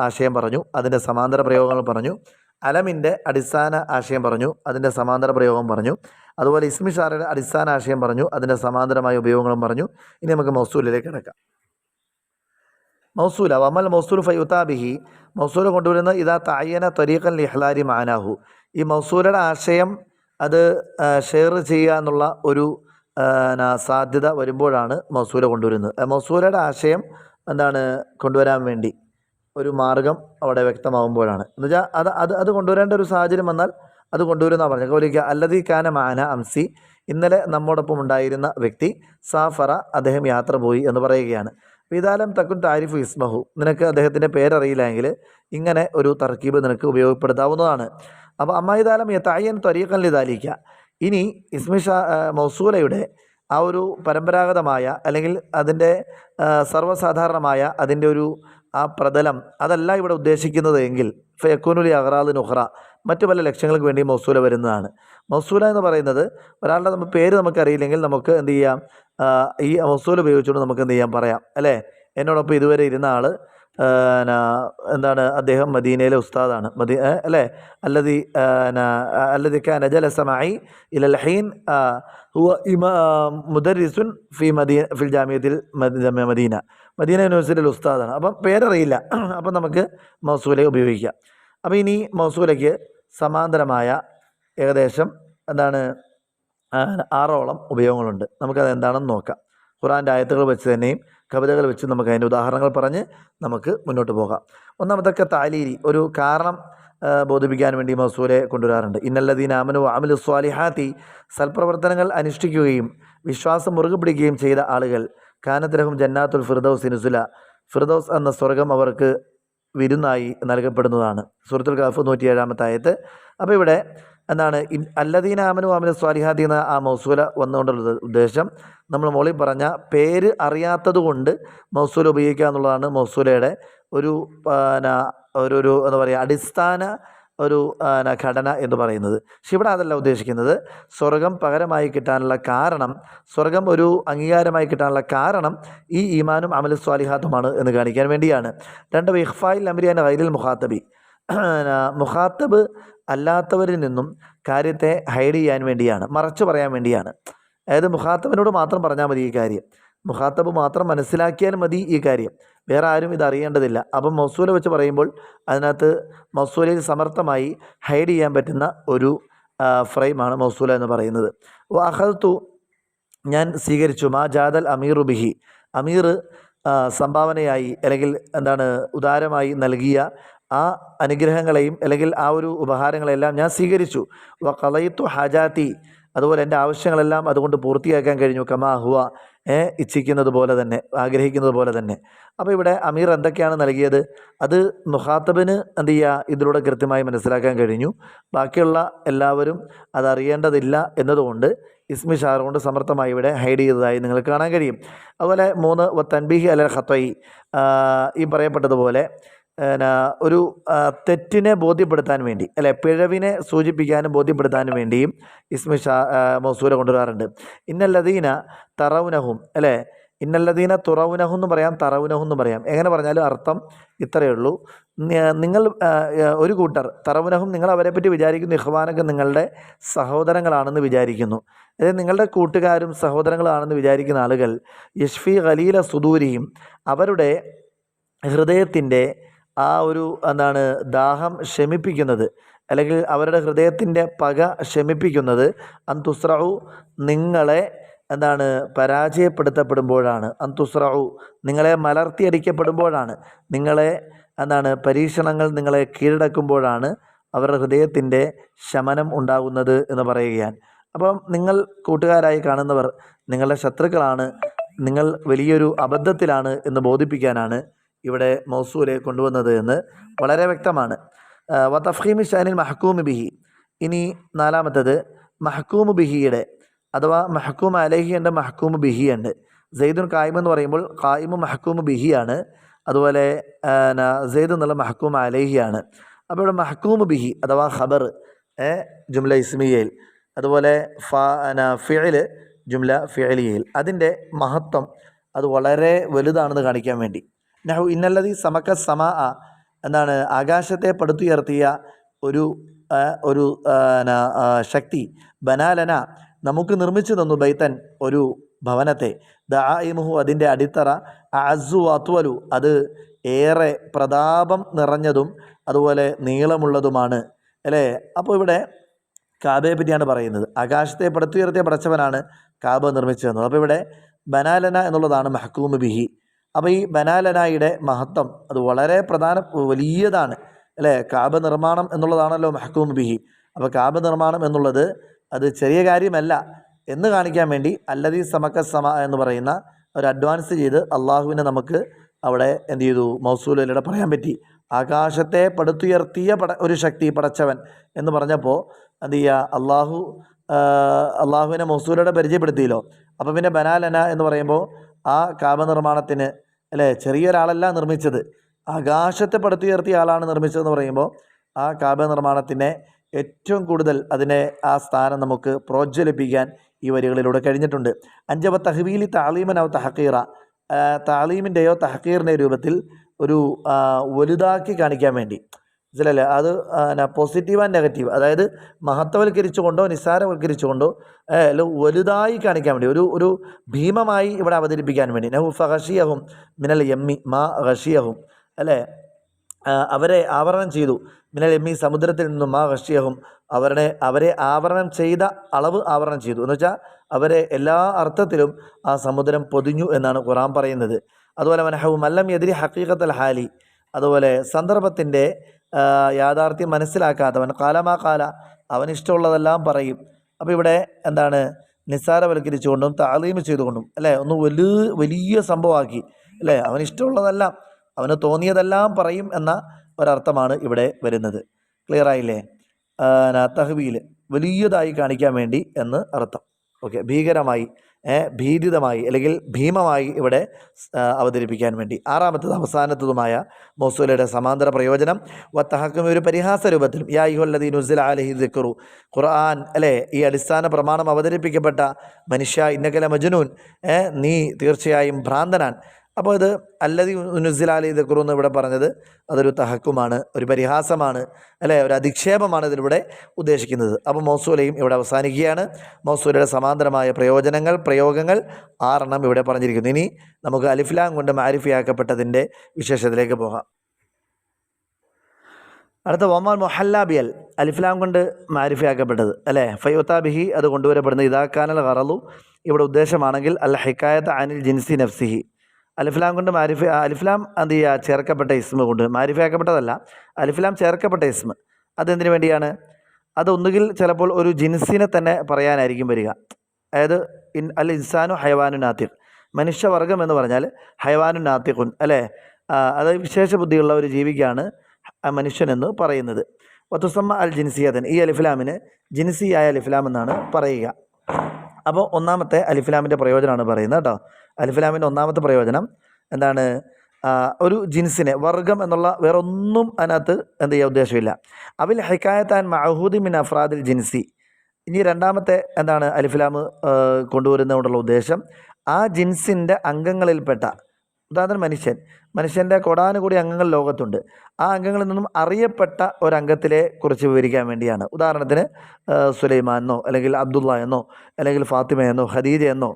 ആശയം പറഞ്ഞു, അതിൻ്റെ സമാന്തര പ്രയോഗങ്ങൾ പറഞ്ഞു. അലമിൻ്റെ അടിസ്ഥാന ആശയം പറഞ്ഞു, അതിൻ്റെ സമാന്തര പ്രയോഗം പറഞ്ഞു. അതുപോലെ ഇസ്മിഷാറയുടെ അടിസ്ഥാന ആശയം പറഞ്ഞു, അതിൻ്റെ സമാന്തരമായ ഉപയോഗങ്ങളും പറഞ്ഞു. ഇനി നമുക്ക് മൗസൂലിലേക്ക് കിടക്കാം. മൗസൂല വമൽ മൗസൂൽ ഫയുതാബിഹി, മൗസൂല കൊണ്ടുവരുന്ന ഇതാ തഅയ്യന ത്വരീഖൻ ലിഹ്ലാരി മാനാഹു, ഈ മൗസൂലയുടെ ആശയം അത് ഷെയർ ചെയ്യുക എന്നുള്ള ഒരു സാധ്യത വരുമ്പോഴാണ് മൗസൂല കൊണ്ടുവരുന്നത്. മൗസൂലയുടെ ആശയം കൊണ്ടുവരാൻ വേണ്ടി ഒരു മാർഗം അവിടെ വ്യക്തമാകുമ്പോഴാണ്. എന്നുവെച്ചാൽ അത് കൊണ്ടുവരേണ്ട ഒരു സാഹചര്യം വന്നാൽ അത് കൊണ്ടുവരുമെന്നാണ് പറഞ്ഞത്. കൗലിക്ക അല്ലദീ കാന മാന അംസി, ഇന്നലെ നമ്മോടൊപ്പം ഉണ്ടായിരുന്ന വ്യക്തി, സാഫറ, അദ്ദേഹം യാത്ര പോയി എന്ന് പറയുകയാണ്. വിദാലം തക്കുൻ താരിഫു ഇസ്മഹു, നിനക്ക് അദ്ദേഹത്തിൻ്റെ പേരറിയില്ലെങ്കിൽ ഇങ്ങനെ ഒരു തർക്കീബ് നിനക്ക് ഉപയോഗപ്പെടുത്താവുന്നതാണ്. അപ്പോൾ അമ്മായിദാലം യതഅയ്യൻ ത്വരീഖൻ ലിദാലിക, ഇനി മൗസൂലയുടെ ആ ഒരു പരമ്പരാഗതമായ അല്ലെങ്കിൽ അതിൻ്റെ സർവ്വസാധാരണമായ അതിൻ്റെ ഒരു ആ പ്രതലം അതല്ല ഇവിടെ ഉദ്ദേശിക്കുന്നത് എങ്കിൽ ഫയക്കൂനുലി അഗ്റാദ് നുഹ്റ മറ്റു പല ലക്ഷ്യങ്ങൾക്ക് വേണ്ടി മൗസൂല വരുന്നതാണ്. മൗസൂല എന്ന് പറയുന്നത് ഒരാളുടെ പേര് നമുക്കറിയില്ലെങ്കിൽ നമുക്ക് എന്ത് ചെയ്യാം, ഈ മൗസൂല ഉപയോഗിച്ചുകൊണ്ട് നമുക്ക് എന്ത് ചെയ്യാം പറയാം അല്ലേ. എന്നോടൊപ്പം ഇതുവരെ ഇരുന്ന ആൾ എന്താണ്, അദ്ദേഹം മദീനയിലെ ഉസ്താദാണ്, അല്ലേ. അല്ലതി അല്ലതിക്ക നജലസമായി ഇലൽ ഹീൻ ഹുവ മുദരിസുൻ ഫിൽ ജാമിയത്തിൽ മദീന യൂണിവേഴ്സിറ്റിയിൽ ഉസ്താദാണ്. അപ്പം പേരറിയില്ല, അപ്പം നമുക്ക് മൗസൂല ഉപയോഗിക്കാം. അപ്പോൾ ഇനി മൗസൂലയ്ക്ക് സമാന്തരമായ ഏകദേശം എന്താണ് 6ഓളം ഉപയോഗങ്ങളുണ്ട്. നമുക്കത് എന്താണെന്ന് നോക്കാം. ഖുർആൻ്റെ ആയത്തുകൾ വെച്ച് തന്നെയും കവിതകൾ വെച്ച് നമുക്ക് അതിൻ്റെ ഉദാഹരണങ്ങൾ പറഞ്ഞ് നമുക്ക് മുന്നോട്ട് പോകാം. ഒന്നാമതൊക്കെ താലീരി, ഒരു കാരണം ബോധിപ്പിക്കാൻ വേണ്ടി മൗസൂലെ കൊണ്ടുവരാറുണ്ട്. ഇന്നല്ലദീന ആമനു വഅമിലു സ്വാലിഹാത്തി, സൽപ്രവർത്തനങ്ങൾ അനുഷ്ഠിക്കുകയും വിശ്വാസം മുറുകെ പിടിക്കുകയും ചെയ്ത ആളുകൾ കാനത്ത് ലഹും ജന്നാത്തുൽ ഫിർദൗസ് നുസുല, ഫിർദൗസ് എന്ന സ്വർഗം അവർക്ക് വിരുന്നായി നൽകപ്പെടുന്നതാണ്. സൂറത്തുൽ കഹഫ് 107-ാമത്തെ ആയത്ത്. അപ്പോൾ ഇവിടെ എന്താണ് അല്ലദീന ആമനു വഅമിലു സ്വാലിഹാത്തി എന്ന ആ മൗസൂല വന്നുകൊണ്ടുള്ള ഉദ്ദേശം നമ്മൾ മോളിൽ പറഞ്ഞ പേര് അറിയാത്തത് കൊണ്ട് മൗസൂല ഉപയോഗിക്കുക എന്നുള്ളതാണ് മൗസൂലയുടെ ഒരു ഒരു എന്താ പറയുക അടിസ്ഥാന ഒരു ഘടന എന്ന് പറയുന്നത്. പക്ഷെ ഇവിടെ അതല്ല ഉദ്ദേശിക്കുന്നത്. സ്വർഗം പകരമായി കിട്ടാനുള്ള കാരണം, സ്വർഗം ഒരു അംഗീകാരമായി കിട്ടാനുള്ള കാരണം ഈ ഈമാനും അമലു സ്വാലിഹാത്തുമാണ് എന്ന് കാണിക്കാൻ വേണ്ടിയാണ്. 2 ഇഖ്ഫായിൽ അംരിയാൻ ഗൈരിൽ മുഖാത്തബി, മുഖാത്തബ് അല്ലാത്തവരിൽ നിന്നും കാര്യത്തെ ഹൈഡ് ചെയ്യാൻ വേണ്ടിയാണ്, മറച്ചു പറയാൻ വേണ്ടിയാണ്. അതായത് മുഖാത്തബിനോട് മാത്രം പറഞ്ഞാൽ മതി ഈ കാര്യം, മുഖാത്തബ് മാത്രം മനസ്സിലാക്കിയാൽ മതി ഈ കാര്യം, വേറെ ആരും ഇത് അറിയേണ്ടതില്ല. അപ്പം മൗസൂല വെച്ച് പറയുമ്പോൾ അതിനകത്ത് മൗസൂലയിൽ സമർത്ഥമായി ഹൈഡ് ചെയ്യാൻ പറ്റുന്ന ഒരു ഫ്രെയിമാണ് മൗസൂല എന്ന് പറയുന്നത്. വഅഖദ്തു, ഞാൻ സ്വീകരിച്ചു, മാ ജാദൽ അമീറു ബിഹി, അമീർ സംഭാവനയായി അല്ലെങ്കിൽ എന്താണ് ഉദാരമായി നൽകിയ ആ അനുഗ്രഹങ്ങളെയും അല്ലെങ്കിൽ ആ ഒരു ഉപഹാരങ്ങളെല്ലാം ഞാൻ സ്വീകരിച്ചു. വഖളൈതു ഹാജാത്തി, അതുപോലെ എൻ്റെ ആവശ്യങ്ങളെല്ലാം അതുകൊണ്ട് പൂർത്തിയാക്കാൻ കഴിഞ്ഞു. കമാ ഹുവ, ഇച്ഛിക്കുന്നത് പോലെ തന്നെ, ആഗ്രഹിക്കുന്നത് പോലെ തന്നെ. അപ്പോൾ ഇവിടെ അമീർ എന്തൊക്കെയാണ് നൽകിയത് അത് മുഖാത്തബിന് എന്ത് ചെയ്യുക, ഇതിലൂടെ കൃത്യമായി മനസ്സിലാക്കാൻ കഴിഞ്ഞു. ബാക്കിയുള്ള എല്ലാവരും അതറിയേണ്ടതില്ല എന്നതുകൊണ്ട് ഇസ്മി ഷാർ കൊണ്ട് സമർത്ഥമായി ഇവിടെ ഹൈഡ് ചെയ്തതായി നിങ്ങൾക്ക് കാണാൻ കഴിയും. അതുപോലെ 3 തൻബീഹി അലൽ ഖത്വയി, ഈ പറയപ്പെട്ടതുപോലെ ഒരു തെറ്റിനെ ബോധ്യപ്പെടുത്താൻ വേണ്ടി അല്ലെ, പിഴവിനെ സൂചിപ്പിക്കാനും ബോധ്യപ്പെടുത്താനും വേണ്ടിയും ഇസ്മി മൗസൂല കൊണ്ടുവരാറുണ്ട്. ഇന്നല്ലദീന തറൗനഹും അല്ലേ, ഇന്നല്ലദീന തുറൗനഹും എന്ന് പറയാം, തറൗനഹും എന്ന് പറയാം. എങ്ങനെ പറഞ്ഞാലും അർത്ഥം ഇത്രയേ ഉള്ളൂ. നിങ്ങൾ ഒരു കൂട്ടർ, തറൗനഹും നിങ്ങൾ അവരെ പറ്റി വിചാരിക്കുന്നു, ഇഖ്വാനൊക്കെ നിങ്ങളുടെ സഹോദരങ്ങളാണെന്ന് വിചാരിക്കുന്നു. അതായത് നിങ്ങളുടെ കൂട്ടുകാരും സഹോദരങ്ങളാണെന്ന് വിചാരിക്കുന്ന ആളുകൾ യഷ്ഫി ഖലീല സുദൂരിയും, അവരുടെ ഹൃദയത്തിൻ്റെ ആ ഒരു എന്താണ് ദാഹം ശമിപ്പിക്കുന്നത് അല്ലെങ്കിൽ അവരുടെ ഹൃദയത്തിൻ്റെ പക ശമിപ്പിക്കുന്നത് അന്തുസ്രഉ, നിങ്ങളെ എന്താണ് പരാജയപ്പെടുത്തപ്പെടുമ്പോഴാണ്. അന്തുസ്രഉ, നിങ്ങളെ മലർത്തിയടിക്കപ്പെടുമ്പോഴാണ്, നിങ്ങളെ എന്താണ് പരീക്ഷണങ്ങൾ നിങ്ങളെ കീഴടക്കുമ്പോഴാണ് അവരുടെ ഹൃദയത്തിൻ്റെ ശമനം ഉണ്ടാകുന്നത് എന്ന് പറയുകയാണ്. അപ്പം നിങ്ങൾ കൂട്ടുകാരായി കാണുന്നവർ നിങ്ങളുടെ ശത്രുക്കളാണ്, നിങ്ങൾ വലിയൊരു അബദ്ധത്തിലാണ് എന്ന് ബോധിപ്പിക്കാനാണ് ഇവിടെ മൗസൂലെ കൊണ്ടുവന്നത് എന്ന് വളരെ വ്യക്തമാണ്. വതഫ്ഖീമി ഷാനിൽ മഹ്കൂമ് ബിഹി, ഇനി 4-മത്തേത് മഹ്കൂമ് ബിഹിയുടെ അഥവാ മഹ്കൂം അലൈഹി ഉണ്ട്, മഹ്കൂമ് ബിഹി ഉണ്ട്. സെയ്ദുൻ കായിം എന്ന് പറയുമ്പോൾ കായിമ് മഹ്കൂമ് ബിഹിയാണ്, അതുപോലെ സെയ്ദ് എന്നുള്ള മഹ്കൂം അലൈഹിയാണ്. അപ്പോൾ ഇവിടെ മഹ്കൂമ് ബിഹി അഥവാ ഖബർ ജുംല ഇസ്മിയയിൽ, അതുപോലെ ഫിഅല് ജുംല ഫിഅലിയയിൽ, അതിൻ്റെ മഹത്വം അത് വളരെ വലുതാണെന്ന് കാണിക്കാൻ വേണ്ടി. നഹു ഇന്നല്ലദീ സമക സമാ, എന്താണ് ആകാശത്തെ പടുത്തുയർത്തിയ ഒരു ഒരു ശക്തി, ബനാലന നമുക്ക് നിർമ്മിച്ചു തന്നു, ബൈത്തൻ ഒരു ഭവനത്തെ, ദആഇമുഹു അതിൻ്റെ അടിത്തറ, അഅസ്സു വഅത്വലു അത് ഏറെ പ്രതാപം നിറഞ്ഞതും അതുപോലെ നീളമുള്ളതുമാണ് അല്ലേ. അപ്പോൾ ഇവിടെ കാബയെ പറ്റിയാണ് പറയുന്നത്. ആകാശത്തെ പടുത്തുയർത്തിയ പടച്ചവനാണ് കാബ നിർമ്മിച്ചു തന്നത്. അപ്പോൾ ഇവിടെ ബനാലന എന്നുള്ളതാണ് മഹ്കൂമ് ബിഹി. അപ്പോൾ ഈ ബനാലനായുടെ മഹത്വം അത് വളരെ വലിയതാണ് അല്ലേ. കാബ നിർമ്മാണം എന്നുള്ളതാണല്ലോ മഹ്കൂമ് ബിഹി. അപ്പോൾ കാബ നിർമ്മാണം എന്നുള്ളത് അത് ചെറിയ കാര്യമല്ല എന്ന് കാണിക്കാൻ വേണ്ടി അല്ലദീ സമക സമ എന്ന് പറയുന്ന ഒരു അഡ്വാൻസ് ചെയ്ത് അള്ളാഹുവിനെ നമുക്ക് അവിടെ എന്ത് ചെയ്തു, മൗസൂലയിലൂടെ പറയാൻ പറ്റി. ആകാശത്തെ പടുത്തുയർത്തിയ ഒരു ശക്തി പടച്ചവൻ എന്ന് പറഞ്ഞപ്പോൾ എന്ത് ചെയ്യുക, അള്ളാഹുവിനെ മൗസൂലയുടെ പരിചയപ്പെടുത്തിയല്ലോ. അപ്പോൾ പിന്നെ ബനാലന എന്ന് പറയുമ്പോൾ ആ കാബ നിർമ്മാണത്തിന് അല്ലേ ചെറിയൊരാളല്ല നിർമ്മിച്ചത്, ആകാശത്തെ പടുത്തുയർത്തിയ ആളാണ് നിർമ്മിച്ചതെന്ന് പറയുമ്പോൾ ആ കാബ നിർമ്മാണത്തിനെ ഏറ്റവും കൂടുതൽ അതിനെ ആ സ്ഥാനം നമുക്ക് പ്രോജ്വലിപ്പിക്കാൻ ഈ വരികളിലൂടെ കഴിഞ്ഞിട്ടുണ്ട്. അഞ്ചവ തഹ്വീലി താലീമനവ് തഹക്കീറ, താലീമിൻ്റെയോ തഹക്കീറിൻ്റെയോ രൂപത്തിൽ ഒരു വലുതാക്കി കാണിക്കാൻ വേണ്ടി, മനസ്സിലല്ലേ? അത് പോസിറ്റീവ് ആൻഡ് നെഗറ്റീവ്, അതായത് മഹത്വവൽക്കരിച്ചുകൊണ്ടോ നിസ്സാരവൽക്കരിച്ചുകൊണ്ടോ വലുതായി കാണിക്കാൻ വേണ്ടി, ഒരു ഭീമമായി ഇവിടെ അവതരിപ്പിക്കാൻ വേണ്ടി. നഹു ഫഹഷിയഹും മിനൽ യമ്മി മാ ഖഷിയഹും, അല്ലേ? അവരെ ആവരണം ചെയ്തു, മിനൽ യമ്മി സമുദ്രത്തിൽ നിന്നും, മാ ഖഷിയഹും അവരെ ആവരണം ചെയ്ത അളവ് ആവരണം ചെയ്തു എന്ന് വെച്ചാൽ അവരെ എല്ലാ അർത്ഥത്തിലും ആ സമുദ്രം പൊതിഞ്ഞു എന്നാണ് ഖുർആൻ പറയുന്നത്. അതുപോലെ മനഹു മല്ലം എതിരി ഹഖീഖത്തൽ ഹാലി, അതുപോലെ സന്ദർഭത്തിൻ്റെ യാഥാർത്ഥ്യം മനസ്സിലാക്കാത്തവൻ, കാലമാ കാല അവനിഷ്ടമുള്ളതെല്ലാം പറയും. അപ്പോൾ ഇവിടെ എന്താണ്? നിസ്സാരവൽക്കരിച്ചുകൊണ്ടും താലീം ചെയ്തുകൊണ്ടും, അല്ലേ? ഒന്ന് വലിയ സംഭവമാക്കി, അല്ലേ? അവനിഷ്ടമുള്ളതെല്ലാം, അവന് തോന്നിയതെല്ലാം പറയും എന്ന ഒരർത്ഥമാണ് ഇവിടെ വരുന്നത്. ക്ലിയർ ആയില്ലേ? തഹ്വീൽ വലിയതായി കാണിക്കാൻ വേണ്ടി എന്ന് അർത്ഥം. ഓക്കെ, ഭീകരമായി, ഭീതിതമായി അല്ലെങ്കിൽ ഭീമമായി ഇവിടെ അവതരിപ്പിക്കാൻ വേണ്ടി. ആറാമത്തത് അവസാനത്തതുമായ മൗസൂലയുടെ സമാന്തര പ്രയോജനം വത്തഹക്കും, ഒരു പരിഹാസ രൂപത്തിലും, യാ അയ്യുഹല്ലദീന നുസ്സില അലൈഹി ദിക്റു, ഖുർആൻ, അല്ലേ? ഈ അടിസ്ഥാന പ്രമാണം അവതരിപ്പിക്കപ്പെട്ട മനുഷ്യ ഇന്നക ലമജ്നൂൻ, നീ തീർച്ചയായും ഭ്രാന്തനാൻ. അപ്പോൾ ഇത് അല്ലദീ നുസ്സില അലൈഹി ദിക്റു എന്ന് ഇവിടെ പറഞ്ഞത് അതൊരു തഹക്കുമാണ്, ഒരു പരിഹാസമാണ്, അല്ലേ? ഒരു അധിക്ഷേപമാണ് ഇതിലൂടെ ഉദ്ദേശിക്കുന്നത്. അപ്പോൾ മൗസൂലയും ഇവിടെ അവസാനിക്കുകയാണ്. മൗസൂലയുടെ സമാന്തരമായ പ്രയോഗങ്ങൾ 6 ഇവിടെ പറഞ്ഞിരിക്കുന്നു. ഇനി നമുക്ക് അലിഫ്ലാം കൊണ്ട് മാരിഫിയാക്കപ്പെട്ടതിൻ്റെ വിശേഷത്തിലേക്ക് പോകാം. അടുത്ത വമാൽ മുഹല്ലാബിയൽ, അലിഫ്ലാം കൊണ്ട് മാരിഫിയാക്കപ്പെട്ടത്, അല്ലേ? ഫയുത്താബിഹി, അത് കൊണ്ടുവരപ്പെടുന്നത് ഇദാക്കാനൽ ഖറലു, ഇവിടെ ഉദ്ദേശമാണെങ്കിൽ അൽ ഹിക്കായത്ത് അനിൽ ജിൻസി നഫ്സിഹി. അലിഫ്ലാം കൊണ്ട് അലിഫ്ലാം എന്ത് ചെയ്യുക? ചേർക്കപ്പെട്ട ഇസ്മ കൊണ്ട്, മാരിഫിയാക്കപ്പെട്ടതല്ല, അലിഫ്ലാം ചേർക്കപ്പെട്ട ഇസ്മ. അതെന്തിനു വേണ്ടിയാണ്? അതൊന്നുകിൽ ചിലപ്പോൾ ഒരു ജിൻസിനെ തന്നെ പറയാനായിരിക്കും വരിക. അതായത് അൽ ഇൻസാനു ഹയവാനു നാത്തിഖ്, മനുഷ്യവർഗം എന്ന് പറഞ്ഞാൽ ഹയവാനു നാത്തിഖുൻ, അല്ലേ? അതായത് വിശേഷ ബുദ്ധിയുള്ള ഒരു ജീവിക്കാണ് മനുഷ്യനെന്ന് പറയുന്നത്. വത്തുസമ്മ അൽ ജിൻസിയതൻ, ഈ അലിഫ്ലാമിന് ജിൻസിയായ അലിഫ്ലാം എന്നാണ് പറയുക. അപ്പോൾ ഒന്നാമത്തെ അലിഫ്ലാമിൻ്റെ പ്രയോജനമാണ് പറയുന്നത് കേട്ടോ. അലിഫ്ലാമിൻ്റെ ഒന്നാമത്തെ പ്രയോജനം എന്താണ്? ഒരു ജിൻസിനെ, വർഗം എന്നുള്ള വേറൊന്നും അതിനകത്ത് എന്ത് ചെയ്യുക ഉദ്ദേശമില്ല. അവിൽ ഹൈക്കായത്താൻ മഅഹൂദി മിൻ അഫ്രാദിൽ ജിൻസി. ഇനി രണ്ടാമത്തെ എന്താണ് അലിഫ്ലാം കൊണ്ടുവരുന്നതുകൊണ്ടുള്ള ഉദ്ദേശം? ആ ജിൻസിൻ്റെ അംഗങ്ങളിൽപ്പെട്ട, ഉദാഹരണം മനുഷ്യൻ്റെ കൊടാനുകൂടി അംഗങ്ങൾ ലോകത്തുണ്ട്. ആ അംഗങ്ങളിൽ നിന്നും അറിയപ്പെട്ട ഒരംഗത്തിലെ കുറിച്ച് വിവരിക്കാൻ വേണ്ടിയാണ്. ഉദാഹരണത്തിന് സുലൈമാൻ എന്നോ, അല്ലെങ്കിൽ അബ്ദുള്ള എന്നോ, അല്ലെങ്കിൽ ഫാത്തിമ എന്നോ, ഖദീജ എന്നോ.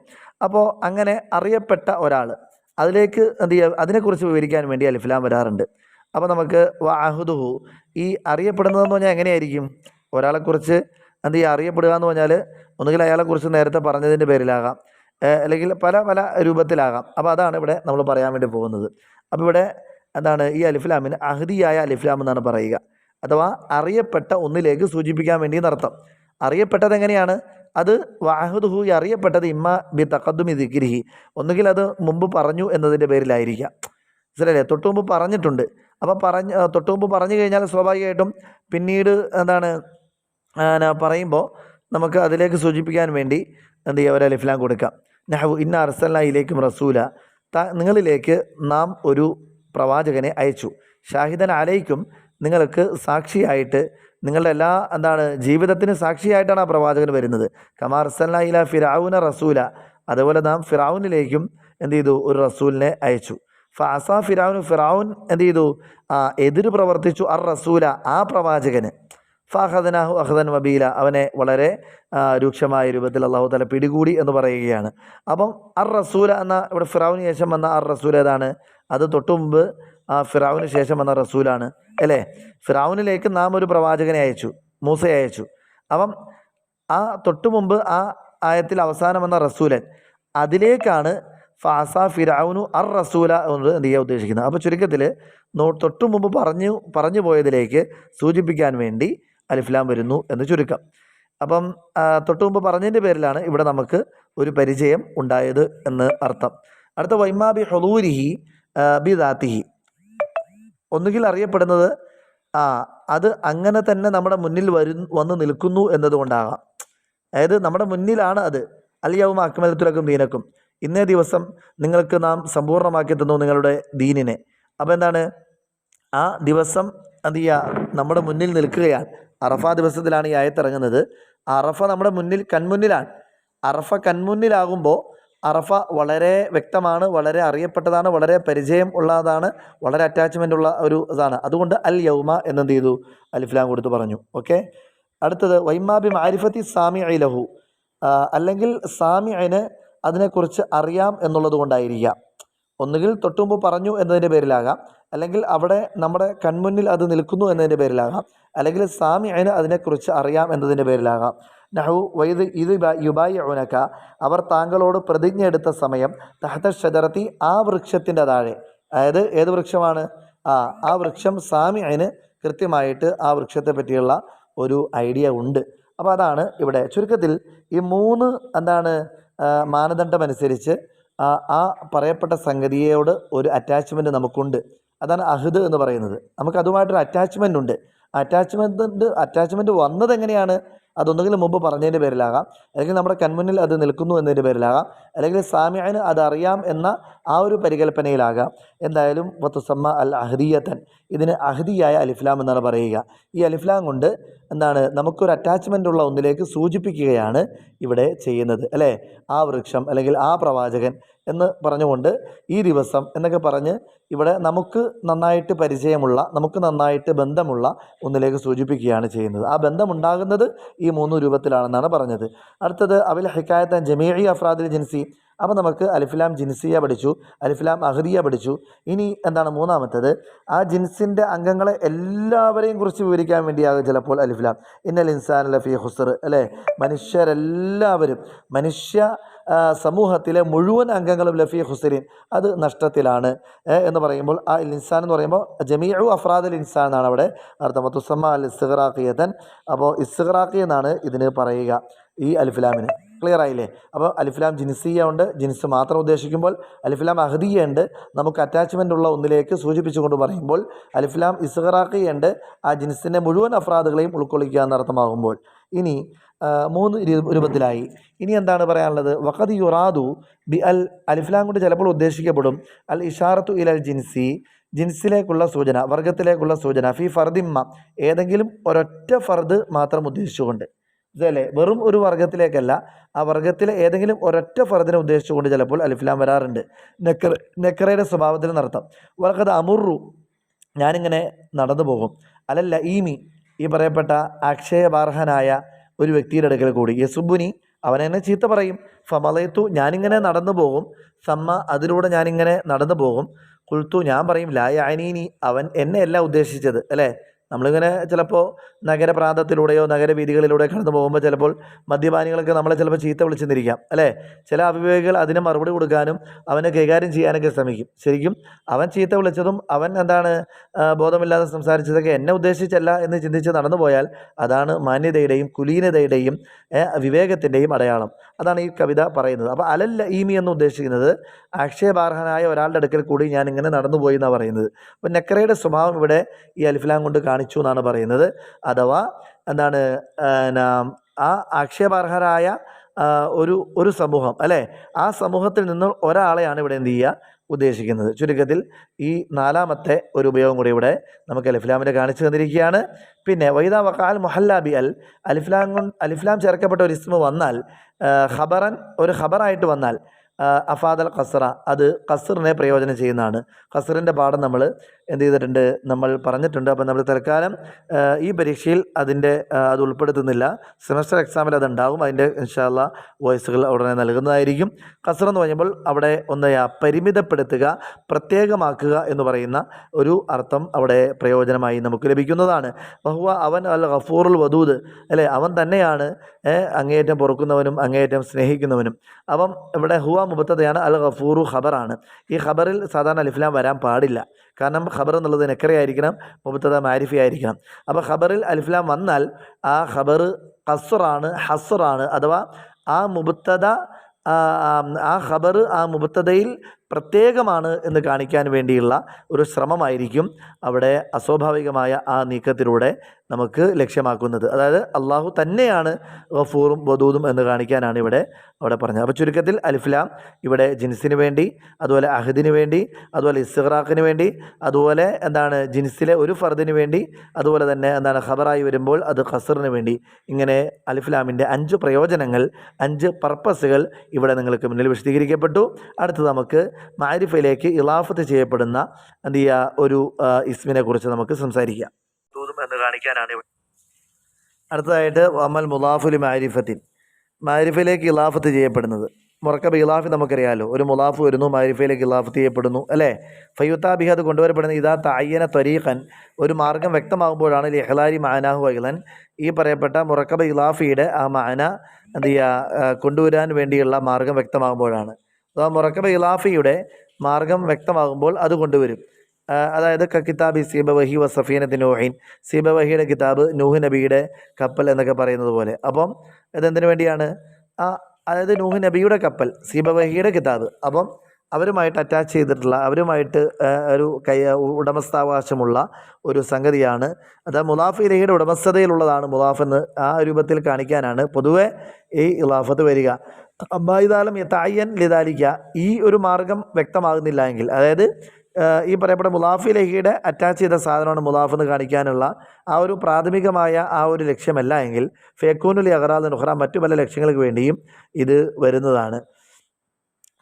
അപ്പോൾ അങ്ങനെ അറിയപ്പെട്ട ഒരാൾ, അതിലേക്ക് എന്ത് ചെയ്യുക? അതിനെക്കുറിച്ച് വിവരിക്കാൻ വേണ്ടി അലിഫ്ലാം വരാറുണ്ട്. അപ്പോൾ നമുക്ക് വഅഹുദുഹു, ഈ അറിയപ്പെടുന്നതെന്ന് പറഞ്ഞാൽ എങ്ങനെയായിരിക്കും? ഒരാളെക്കുറിച്ച് എന്ത് ചെയ്യുക? അറിയപ്പെടുക എന്ന് പറഞ്ഞാൽ ഒന്നുകിൽ അയാളെക്കുറിച്ച് നേരത്തെ പറഞ്ഞതിൻ്റെ പേരിലാകാം, അല്ലെങ്കിൽ പല പല രൂപത്തിലാകാം. അപ്പോൾ അതാണ് ഇവിടെ നമ്മൾ പറയാൻ വേണ്ടി പോകുന്നത്. അപ്പോൾ ഇവിടെ എന്താണ്? ഈ അലിഫ്ലാമിന് അഹദിയായ അലിഫ്ലാം എന്നാണ് പറയുക, അഥവാ അറിയപ്പെട്ട ഒന്നിലേക്ക് സൂചിപ്പിക്കാൻ വേണ്ടി എന്നർത്ഥം. അറിയപ്പെട്ടത് എങ്ങനെയാണ്? അത് വഅഹുദുഹു, ഈ അറിയപ്പെട്ടത് ഇമ്മ ബി തഖദ്ദുമി ദിക്രിഹി, ഒന്നുകിൽ അത് മുമ്പ് പറഞ്ഞു എന്നതിൻ്റെ പേരിലായിരിക്കാം. മനസ്സിലല്ലേ? തൊട്ടു മുമ്പ് പറഞ്ഞിട്ടുണ്ട്. അപ്പോൾ തൊട്ടു മുമ്പ് പറഞ്ഞു കഴിഞ്ഞാൽ സ്വാഭാവികമായിട്ടും പിന്നീട് എന്താണ് പറയുമ്പോൾ നമുക്ക് അതിലേക്ക് സൂചിപ്പിക്കാൻ വേണ്ടി എന്ത് ചെയ്യുക? ഒരു അലിഫ്ലാം കൊടുക്കാം. നഹ്വു ഇന്ന അർസൽനാ ഇലൈക്കും റസൂല, നിങ്ങളിലേക്ക് നാം ഒരു പ്രവാചകനെ അയച്ചു. ഷാഹിദൻ അലൈക്കും, നിങ്ങൾക്ക് സാക്ഷിയായിട്ട്, നിങ്ങളുടെ എല്ലാ എന്താണ് ജീവിതത്തിന് സാക്ഷിയായിട്ടാണ് ആ പ്രവാചകൻ വരുന്നത്. കമാ അർസൽനാ ഇലാ ഫിറഔന റസൂല, അതുപോലെ നാം ഫിറഔനിലേക്കും എന്ത് ചെയ്തു? ഒരു റസൂലിനെ അയച്ചു. ഫഅസാ ഫിറഔൻ എന്ത് ചെയ്തു? എതിര് പ്രവർത്തിച്ചു റസൂല, ആ പ്രവാചകന്. ഫഅഖദനാഹു അഖദൻ വബീല, അവനെ വളരെ രൂക്ഷമായ രൂപത്തിൽ അല്ലാഹു തആല പിടികൂടി എന്ന് പറയുകയാണ്. അപ്പം റസൂല എന്ന ഇവിടെ ഫിറഔന് ശേഷം വന്ന റസൂൽ ഏതാണ്? അത് തൊട്ടു മുമ്പ് ഫിറഔന് ശേഷം വന്ന റസൂലാണ്, അല്ലേ? ഫിറഔനിലേക്ക് നാം ഒരു പ്രവാചകനെ അയച്ചു, മൂസയെ അയച്ചു. അപ്പം ആ തൊട്ടു മുമ്പ് ആ ആയത്തിൽ അവസാനം വന്ന റസൂലൻ, അതിലേക്കാണ് ഫഅസ ഫിറഔനു റസൂല എന്ന് എന്ത് ചെയ്യാൻ ഉദ്ദേശിക്കുന്നത്. അപ്പോൾ ചുരുക്കത്തിൽ തൊട്ടു മുമ്പ് പറഞ്ഞു പോയതിലേക്ക് സൂചിപ്പിക്കാൻ വേണ്ടി അലിഫ്ലാം വരുന്നു എന്ന് ചുരുക്കം. അപ്പം തൊട്ടു മുമ്പ് പറഞ്ഞതിൻ്റെ പേരിലാണ് ഇവിടെ നമുക്ക് ഒരു പരിചയം ഉണ്ടായത് എന്ന് അർത്ഥം. അടുത്ത വൈമാ ബി ഹുദൂരിഹി ബി ദാത്തിഹി, ഒന്നുകിൽ അറിയപ്പെടുന്നത് അത് അങ്ങനെ തന്നെ നമ്മുടെ മുന്നിൽ വന്ന് നിൽക്കുന്നു എന്നതുകൊണ്ടാകാം. അതായത് നമ്മുടെ മുന്നിലാണ് അത്, അൽ യൗമ അക്മൽതു ലക്കും ദീനക്കും, ഇന്നേ ദിവസം നിങ്ങൾക്ക് നാം സമ്പൂർണ്ണമാക്കി തന്നു നിങ്ങളുടെ ദീനിനെ. അപ്പോൾ എന്താണ്, ആ ദിവസം എന്ത് ചെയ്യുക, നമ്മുടെ മുന്നിൽ നിൽക്കുകയാണ്. അറഫ ദിവസത്തിലാണ് ഈ ആയത്തിറങ്ങുന്നത്. അറഫ നമ്മുടെ കൺമുന്നിലാണ്. അറഫ കൺമുന്നിലാകുമ്പോൾ അറഫ വളരെ വ്യക്തമാണ്, വളരെ അറിയപ്പെട്ടതാണ്, വളരെ പരിചയം ഉള്ളതാണ്, വളരെ അറ്റാച്ച്മെൻ്റ് ഉള്ള ഒരു ഇതാണ്. അതുകൊണ്ട് അൽ യൗമ എന്നെന്ത് ചെയ്തു, അലിഫ്ലാം കൊടുത്ത് പറഞ്ഞു. ഓക്കെ. അടുത്തത് വൈമാബി മാരിഫത്തി സാമിഇ ലഹു, അല്ലെങ്കിൽ സാമിഇന് അതിനെക്കുറിച്ച് അറിയാം എന്നുള്ളത് കൊണ്ടായിരിക്കാം. ഒന്നുകിൽ തൊട്ടുമുമ്പ് പറഞ്ഞു എന്നതിൻ്റെ പേരിലാകാം, അല്ലെങ്കിൽ അവിടെ നമ്മുടെ കൺമുന്നിൽ അത് നിൽക്കുന്നു എന്നതിൻ്റെ പേരിലാകാം, അല്ലെങ്കിൽ സാമിഇന് അതിനെക്കുറിച്ച് അറിയാം എന്നതിൻ്റെ പേരിലാകാം. നഹു വൈദ് ഇത് യുബായിഉനക, അവർ താങ്കളോട് പ്രതിജ്ഞ എടുത്ത സമയം, തഹത ഷജറത്തി, ആ വൃക്ഷത്തിൻ്റെ താഴെ. അതായത് ഏത് വൃക്ഷമാണ്? ആ വൃക്ഷം സാമിഇന് കൃത്യമായിട്ട് ആ വൃക്ഷത്തെ പറ്റിയുള്ള ഒരു ഐഡിയ ഉണ്ട്. അപ്പോൾ അതാണ് ഇവിടെ ചുരുക്കത്തിൽ ഈ 3 മാനദണ്ഡമനുസരിച്ച് ആ പറയപ്പെട്ട സംഗതിയോട് ഒരു അറ്റാച്ച്മെൻറ്റ് നമുക്കുണ്ട്. അതാണ് അഹ്ദ് എന്ന് പറയുന്നത്. നമുക്ക് അതുമായിട്ടൊരു അറ്റാച്ച്മെൻ്റ് ഉണ്ട്. അറ്റാച്ച്മെൻറ്റ് വന്നത് എങ്ങനെയാണ്? അതൊന്നുകിൽ മുമ്പ് പറഞ്ഞതിൻ്റെ പേരിലാകാം, അല്ലെങ്കിൽ നമ്മുടെ കൺമുന്നിൽ അത് നിൽക്കുന്നു എന്നതിൻ്റെ പേരിലാകാം, അല്ലെങ്കിൽ സാമിഅന് അതറിയാം എന്ന ആ ഒരു പരികൽപ്പനയിലാകാം. എന്തായാലും വത്തുസമ്മ അൽ അഹ്ദിയത്തൻ, ഇതിന് അഹ്ദിയായ അലിഫ്ലാം എന്നാണ് പറയുക. ഈ അലിഫ്ലാം കൊണ്ട് നമുക്കൊരു അറ്റാച്ച്മെൻ്റ് ഉള്ള ഒന്നിലേക്ക് സൂചിപ്പിക്കുകയാണ് ഇവിടെ ചെയ്യുന്നത്, അല്ലേ? ആ വൃക്ഷം അല്ലെങ്കിൽ ആ പ്രവാചകൻ എന്ന് പറഞ്ഞുകൊണ്ട് ഈ ദിവസം എന്നൊക്കെ പറഞ്ഞ് ഇവിടെ നമുക്ക് നന്നായിട്ട് പരിചയമുള്ള, നമുക്ക് നന്നായിട്ട് ബന്ധമുള്ള ഒന്നിലേക്ക് സൂചിപ്പിക്കുകയാണ് ചെയ്യുന്നത്. ആ ബന്ധമുണ്ടാകുന്നത് ഈ 3 രൂപത്തിലാണെന്നാണ് പറഞ്ഞത്. അടുത്തത് അവിൽ ഹിക്കായത്തൻ ജമീഇ അഫ്രാദിൽ ജിൻസി. അപ്പോൾ നമുക്ക് അലിഫ്ലാം ജിൻസിയ പഠിച്ചു, അലിഫ്ലാം അഹ്ദിയ പഠിച്ചു. ഇനി മൂന്നാമത്തേത്, ആ ജിൻസിൻ്റെ അംഗങ്ങളെ എല്ലാവരെയും കുറിച്ച് വിവരിക്കാൻ വേണ്ടിയാകും ചിലപ്പോൾ അലിഫ്ലാം. ഇന്നൽ ഇൻസാന ലഫീ ഖുസ്ർ, അല്ലേ? മനുഷ്യരെല്ലാവരും, മനുഷ്യ സമൂഹത്തിലെ മുഴുവൻ അംഗങ്ങളും ലഫീ ഖുസ്രിൻ, അത് നഷ്ടത്തിലാണ് എന്ന് പറയുമ്പോൾ ആ ഇൻസാൻ എന്ന് പറയുമ്പോൾ ജമീഉ അഫ്രാദുൽ ഇൻസാൻ എന്നാണ് അവിടെ അർത്ഥം. തുസമ്മ അൽ ഇസ്തിഗ്റാഖിയതൻ. അപ്പോൾ ഇസ്തിഗ്റാഖി എന്നാണ് ഇതിന് പറയുക ഈ അലിഫ്ലാമിന്. ക്ലിയർ ആയില്ലേ? അപ്പോൾ അലിഫ്ലാം ജിൻസിയ ഉണ്ട്, ജിൻസ് മാത്രം ഉദ്ദേശിക്കുമ്പോൾ. അലിഫ്ലാം അഹ്ദിയ ഉണ്ട്, നമുക്ക് അറ്റാച്ച്മെൻ്റ് ഉള്ള ഒന്നിലേക്ക് സൂചിപ്പിച്ചുകൊണ്ട് പറയുമ്പോൾ. അലിഫ്ലാം ഇസ്തിഗ്റാഖിയ ഉണ്ട്, ആ ജിൻസിൻ്റെ മുഴുവൻ അഫ്രാദുകളെയും ഉൾക്കൊള്ളിക്കുക എന്നർത്ഥമാകുമ്പോൾ. ഇനി 3 രൂപത്തിലായി. ഇനി എന്താണ് പറയാനുള്ളത്? വഖദ് യുറാദു ബി അൽ, അലിഫ്ലാം കൊണ്ട് ചിലപ്പോൾ ഉദ്ദേശിക്കപ്പെടും അൽ ഇഷാറത്തു ഇലൽ ജിൻസി, ജിൻസിലേക്കുള്ള സൂചന, വർഗത്തിലേക്കുള്ള സൂചന. ഫി ഫർദിമ്മ, ഏതെങ്കിലും ഒരൊറ്റ ഫർദ് മാത്രം ഉദ്ദേശിച്ചുകൊണ്ട്. ഇതല്ലേ, വെറും ഒരു വർഗത്തിലേക്കല്ല, ആ വർഗത്തിലെ ഏതെങ്കിലും ഒരൊറ്റ ഫർദിനെ ഉദ്ദേശിച്ചുകൊണ്ട് ചിലപ്പോൾ അലിഫ്ലാം വരാറുണ്ട്. നെക്കറയുടെ സ്വഭാവത്തിൽ നടത്താം. വഖദ് അമുറു, ഞാനിങ്ങനെ നടന്നു പോകും. അലല്ല ഈമി, ഈ പറയപ്പെട്ട അക്ഷയബാർഹനായ ഒരു വ്യക്തിയുടെ അടുക്കൽ കൂടി. യസുബുനി, അവൻ എന്നെ ചീത്ത പറയും. ഫമലയത്തു, ഞാനിങ്ങനെ നടന്നു പോകും. സമ്മ, അതിലൂടെ ഞാനിങ്ങനെ നടന്നു പോകും. കുൽത്തു, ഞാൻ പറയും ലാ യഅനീനി, അവൻ എന്നെ അല്ല ഉദ്ദേശിച്ചത്, അല്ലേ? നമ്മളിങ്ങനെ ചിലപ്പോൾ നഗരപ്രാന്തത്തിലൂടെയോ നഗരവീഥികളിലൂടെ കടന്നു പോകുമ്പോൾ ചിലപ്പോൾ മദ്യപാനികളൊക്കെ നമ്മളെ ചിലപ്പോൾ ചീത്ത വിളിച്ചെന്നിരിക്കാം, അല്ലേ? ചില അവിവേകികൾ അതിന് മറുപടി കൊടുക്കാനും അവനെ കൈകാര്യം ചെയ്യാനൊക്കെ ശ്രമിക്കും. ശരിക്കും അവൻ ചീത്ത വിളിച്ചതും അവൻ ബോധമില്ലാതെ സംസാരിച്ചതൊക്കെ എന്നെ ഉദ്ദേശിച്ചല്ല എന്ന് ചിന്തിച്ച് നടന്നു പോയാൽ അതാണ് മാന്യതയുടെയും കുലീനതയുടെയും വിവേകത്തിൻ്റെയും അടയാളം. അതാണ് ഈ കവിത പറയുന്നത്. അപ്പോൾ അലല്ല ഈമി എന്ന് ഉദ്ദേശിക്കുന്നത് അക്ഷയബാർഹനായ ഒരാളുടെ അടുക്കൽ കൂടി ഞാൻ ഇങ്ങനെ നടന്നു പോയി എന്നാണ് പറയുന്നത്. അപ്പോൾ നെക്കറയുടെ സ്വഭാവം ഇവിടെ ഈ അലിഫ്ലാം കൊണ്ട് കാണിച്ചു എന്നാണ് പറയുന്നത്. അഥവാ ആ ആക്ഷേപാർഹരായ ഒരു സമൂഹം, അല്ലേ? ആ സമൂഹത്തിൽ നിന്ന് ഒരാളെയാണ് ഇവിടെ എന്ത് ചെയ്യുക, ഉദ്ദേശിക്കുന്നത്. ചുരുക്കത്തിൽ ഈ 4ാമത്തെ ഒരു ഉപയോഗം കൂടി ഇവിടെ നമുക്ക് അലിഫ്ലാമിനെ കാണിച്ചു തന്നിരിക്കുകയാണ്. പിന്നെ വൈദാ വഖാൽ മുഹല്ലാബി അൽ, അലിഫ്ലാം ചേർക്കപ്പെട്ട ഒരു ഇസ്മ വന്നാൽ, ഖബറൻ, ഒരു ഖബറായിട്ട് വന്നാൽ, അഫാദൽ ഖസ്റ, അത് ഖസ്റിനെ പ്രയോജനം ചെയ്യുന്നതാണ്. ഖസ്റിൻ്റെ പാഠം നമ്മൾ എന്ത് ചെയ്തിട്ടുണ്ട്, നമ്മൾ പറഞ്ഞിട്ടുണ്ട്. അപ്പോൾ നമ്മൾ തൽക്കാലം ഈ പരീക്ഷയിൽ അത് ഉൾപ്പെടുത്തുന്നില്ല. സെമസ്റ്റർ എക്സാമിൽ അതുണ്ടാകും. അതിൻ്റെ ഇൻഷാ അല്ലാഹ് വോയിസുകൾ ഉടനെ നൽകുന്നതായിരിക്കും. ഖസ്ർ എന്ന് പറയുമ്പോൾ അവിടെ പരിമിതപ്പെടുത്തുക, പ്രത്യേകമാക്കുക എന്ന് പറയുന്ന ഒരു അർത്ഥം അവിടെ പ്രയോജനമായി നമുക്ക് ലഭിക്കുന്നതാണ്. വഹുവ, അവൻ അൽ ഗഫൂറുൽ വദൂദ്, അല്ലേ? അവൻ തന്നെയാണ് അങ്ങേയറ്റം പൊറുക്കുന്നവനും അങ്ങേയറ്റം സ്നേഹിക്കുന്നവനും. അപ്പം ഇവിടെ ഹുവ മുബത്തദയാണ്, അൽ ഗഫൂറു ഖബറാണ്. ഈ ഖബറിൽ സാധാരണ അലിഫ്ലാം വരാൻ പാടില്ല. കാരണം ഖബർ എന്നുള്ളത് നെക്കറയായിരിക്കണം, മുബത്തദ മാരിഫി ആയിരിക്കണം. അപ്പോൾ ഖബറിൽ അലിഫ്ലാം വന്നാൽ ആ ഖബർ ഖസ്റാണ്, ഹസ്റാണ്. അഥവാ ആ മുബത്തദ, ആ ഖബർ ആ മുബത്തദയിൽ പ്രത്യേകമാണ് എന്ന് കാണിക്കാൻ വേണ്ടിയുള്ള ഒരു ശ്രമമായിരിക്കും അവിടെ അസ്വാഭാവികമായ ആ നീക്കത്തിലൂടെ നമുക്ക് ലക്ഷ്യമാക്കുന്നത്. അതായത് അള്ളാഹു തന്നെയാണ് ഗഫൂറും വദൂദും എന്ന് കാണിക്കാനാണ് അവിടെ പറഞ്ഞത്. അപ്പോൾ ചുരുക്കത്തിൽ അലിഫ്ലാം ഇവിടെ ജിൻസിന് വേണ്ടി, അതുപോലെ അഹദിന് വേണ്ടി, അതുപോലെ ഇസ്തിഗ്റാഖിന് വേണ്ടി, അതുപോലെ ജിൻസിലെ ഒരു ഫർദിന് വേണ്ടി, അതുപോലെ തന്നെ ഖബറായി വരുമ്പോൾ അത് ഖസറിന് വേണ്ടി, ഇങ്ങനെ അലിഫ്ലാമിൻ്റെ 5 പ്രയോജനങ്ങൾ, 5 പർപ്പസുകൾ ഇവിടെ നിങ്ങൾക്ക് മുന്നിൽ വിശദീകരിക്കപ്പെട്ടു. അടുത്ത് നമുക്ക് മാരിഫയിലേക്ക് ഇളാഫത്ത് ചെയ്യപ്പെടുന്ന ഒരു ഇസ്മിനെ കുറിച്ച് നമുക്ക് സംസാരിക്കാം. എന്ന് കാണിക്കാനാണ് അടുത്തതായിട്ട് അമൽ മുലാഫുൽ മാരിഫത്തിൻ, മാരിഫയിലേക്ക് ഇളാഫത്ത് ചെയ്യപ്പെടുന്നത്. മുറക്കബ് ഇളാഫി നമുക്കറിയാമല്ലോ, ഒരു മുലാഫ് വരുന്നു, മാരിഫയിലേക്ക് ഇളാഫത്ത് ചെയ്യപ്പെടുന്നു അല്ലേ. ഫയ്യുത്താബിഹ അത് കൊണ്ടുവരപ്പെടുന്നത് ഇതാ തഅയ്യന ത്വരീഖൻ, ഒരു മാർഗം വ്യക്തമാകുമ്പോഴാണ് ലിഹ്ലാരി മഅനാഹു അയ്ളൻ, ഈ പറയപ്പെട്ട മുറക്കബ് ഇളാഫിയുടെ ആ മഅന കൊണ്ടുവരാൻ വേണ്ടിയുള്ള മാർഗം വ്യക്തമാകുമ്പോഴാണ്. അഥവാ മുറക്കബ് ഇളാഫിയുടെ മാർഗം വ്യക്തമാകുമ്പോൾ അത് കൊണ്ടുവരും. അതായത് കിതാബി സീബവഹി വസഫീനത്തി നൂഹിൻ, സീബവഹിയുടെ കിതാബ് നൂഹ് നബിയുടെ കപ്പൽ എന്നൊക്കെ പറയുന്നത് പോലെ. അപ്പം ഇതെന്തിനു വേണ്ടിയാണ്? അതായത് നൂഹ് നബിയുടെ കപ്പൽ, സീബവഹിയുടെ കിതാബ്. അപ്പം അവരുമായിട്ട് അറ്റാച്ച് ചെയ്തിട്ടുള്ള, അവരുമായിട്ട് ഒരു ഉടമസ്ഥാവകാശമുള്ള ഒരു സംഗതിയാണ്. അത് മുലാഫ് ഇലഹിയുടെ ഉടമസ്ഥതയിലുള്ളതാണ് മുലാഫ് എന്ന് ആ രൂപത്തിൽ കാണിക്കാനാണ് പൊതുവെ ഈ ഇളാഫത്ത് വരിക. അബ്ബായിദാലം യതഅയ്യൻ ലിദാലിക, ഈ ഒരു മാർഗം വ്യക്തമാകുന്നില്ല എങ്കിൽ, അതായത് ഈ പറയപ്പെട്ട മുലാഫ് ഇലഹിയുടെ അറ്റാച്ച് ചെയ്ത സാധനമാണ് മുലാഫ് എന്ന് കാണിക്കാനുള്ള ആ ഒരു പ്രാഥമികമായ ആ ഒരു ലക്ഷ്യമല്ല എങ്കിൽ ഫേക്കൂനുൽ അഗ്റാദ് നുഹ്റ, മറ്റു പല ലക്ഷ്യങ്ങൾക്ക് വേണ്ടിയും ഇത് വരുന്നതാണ്.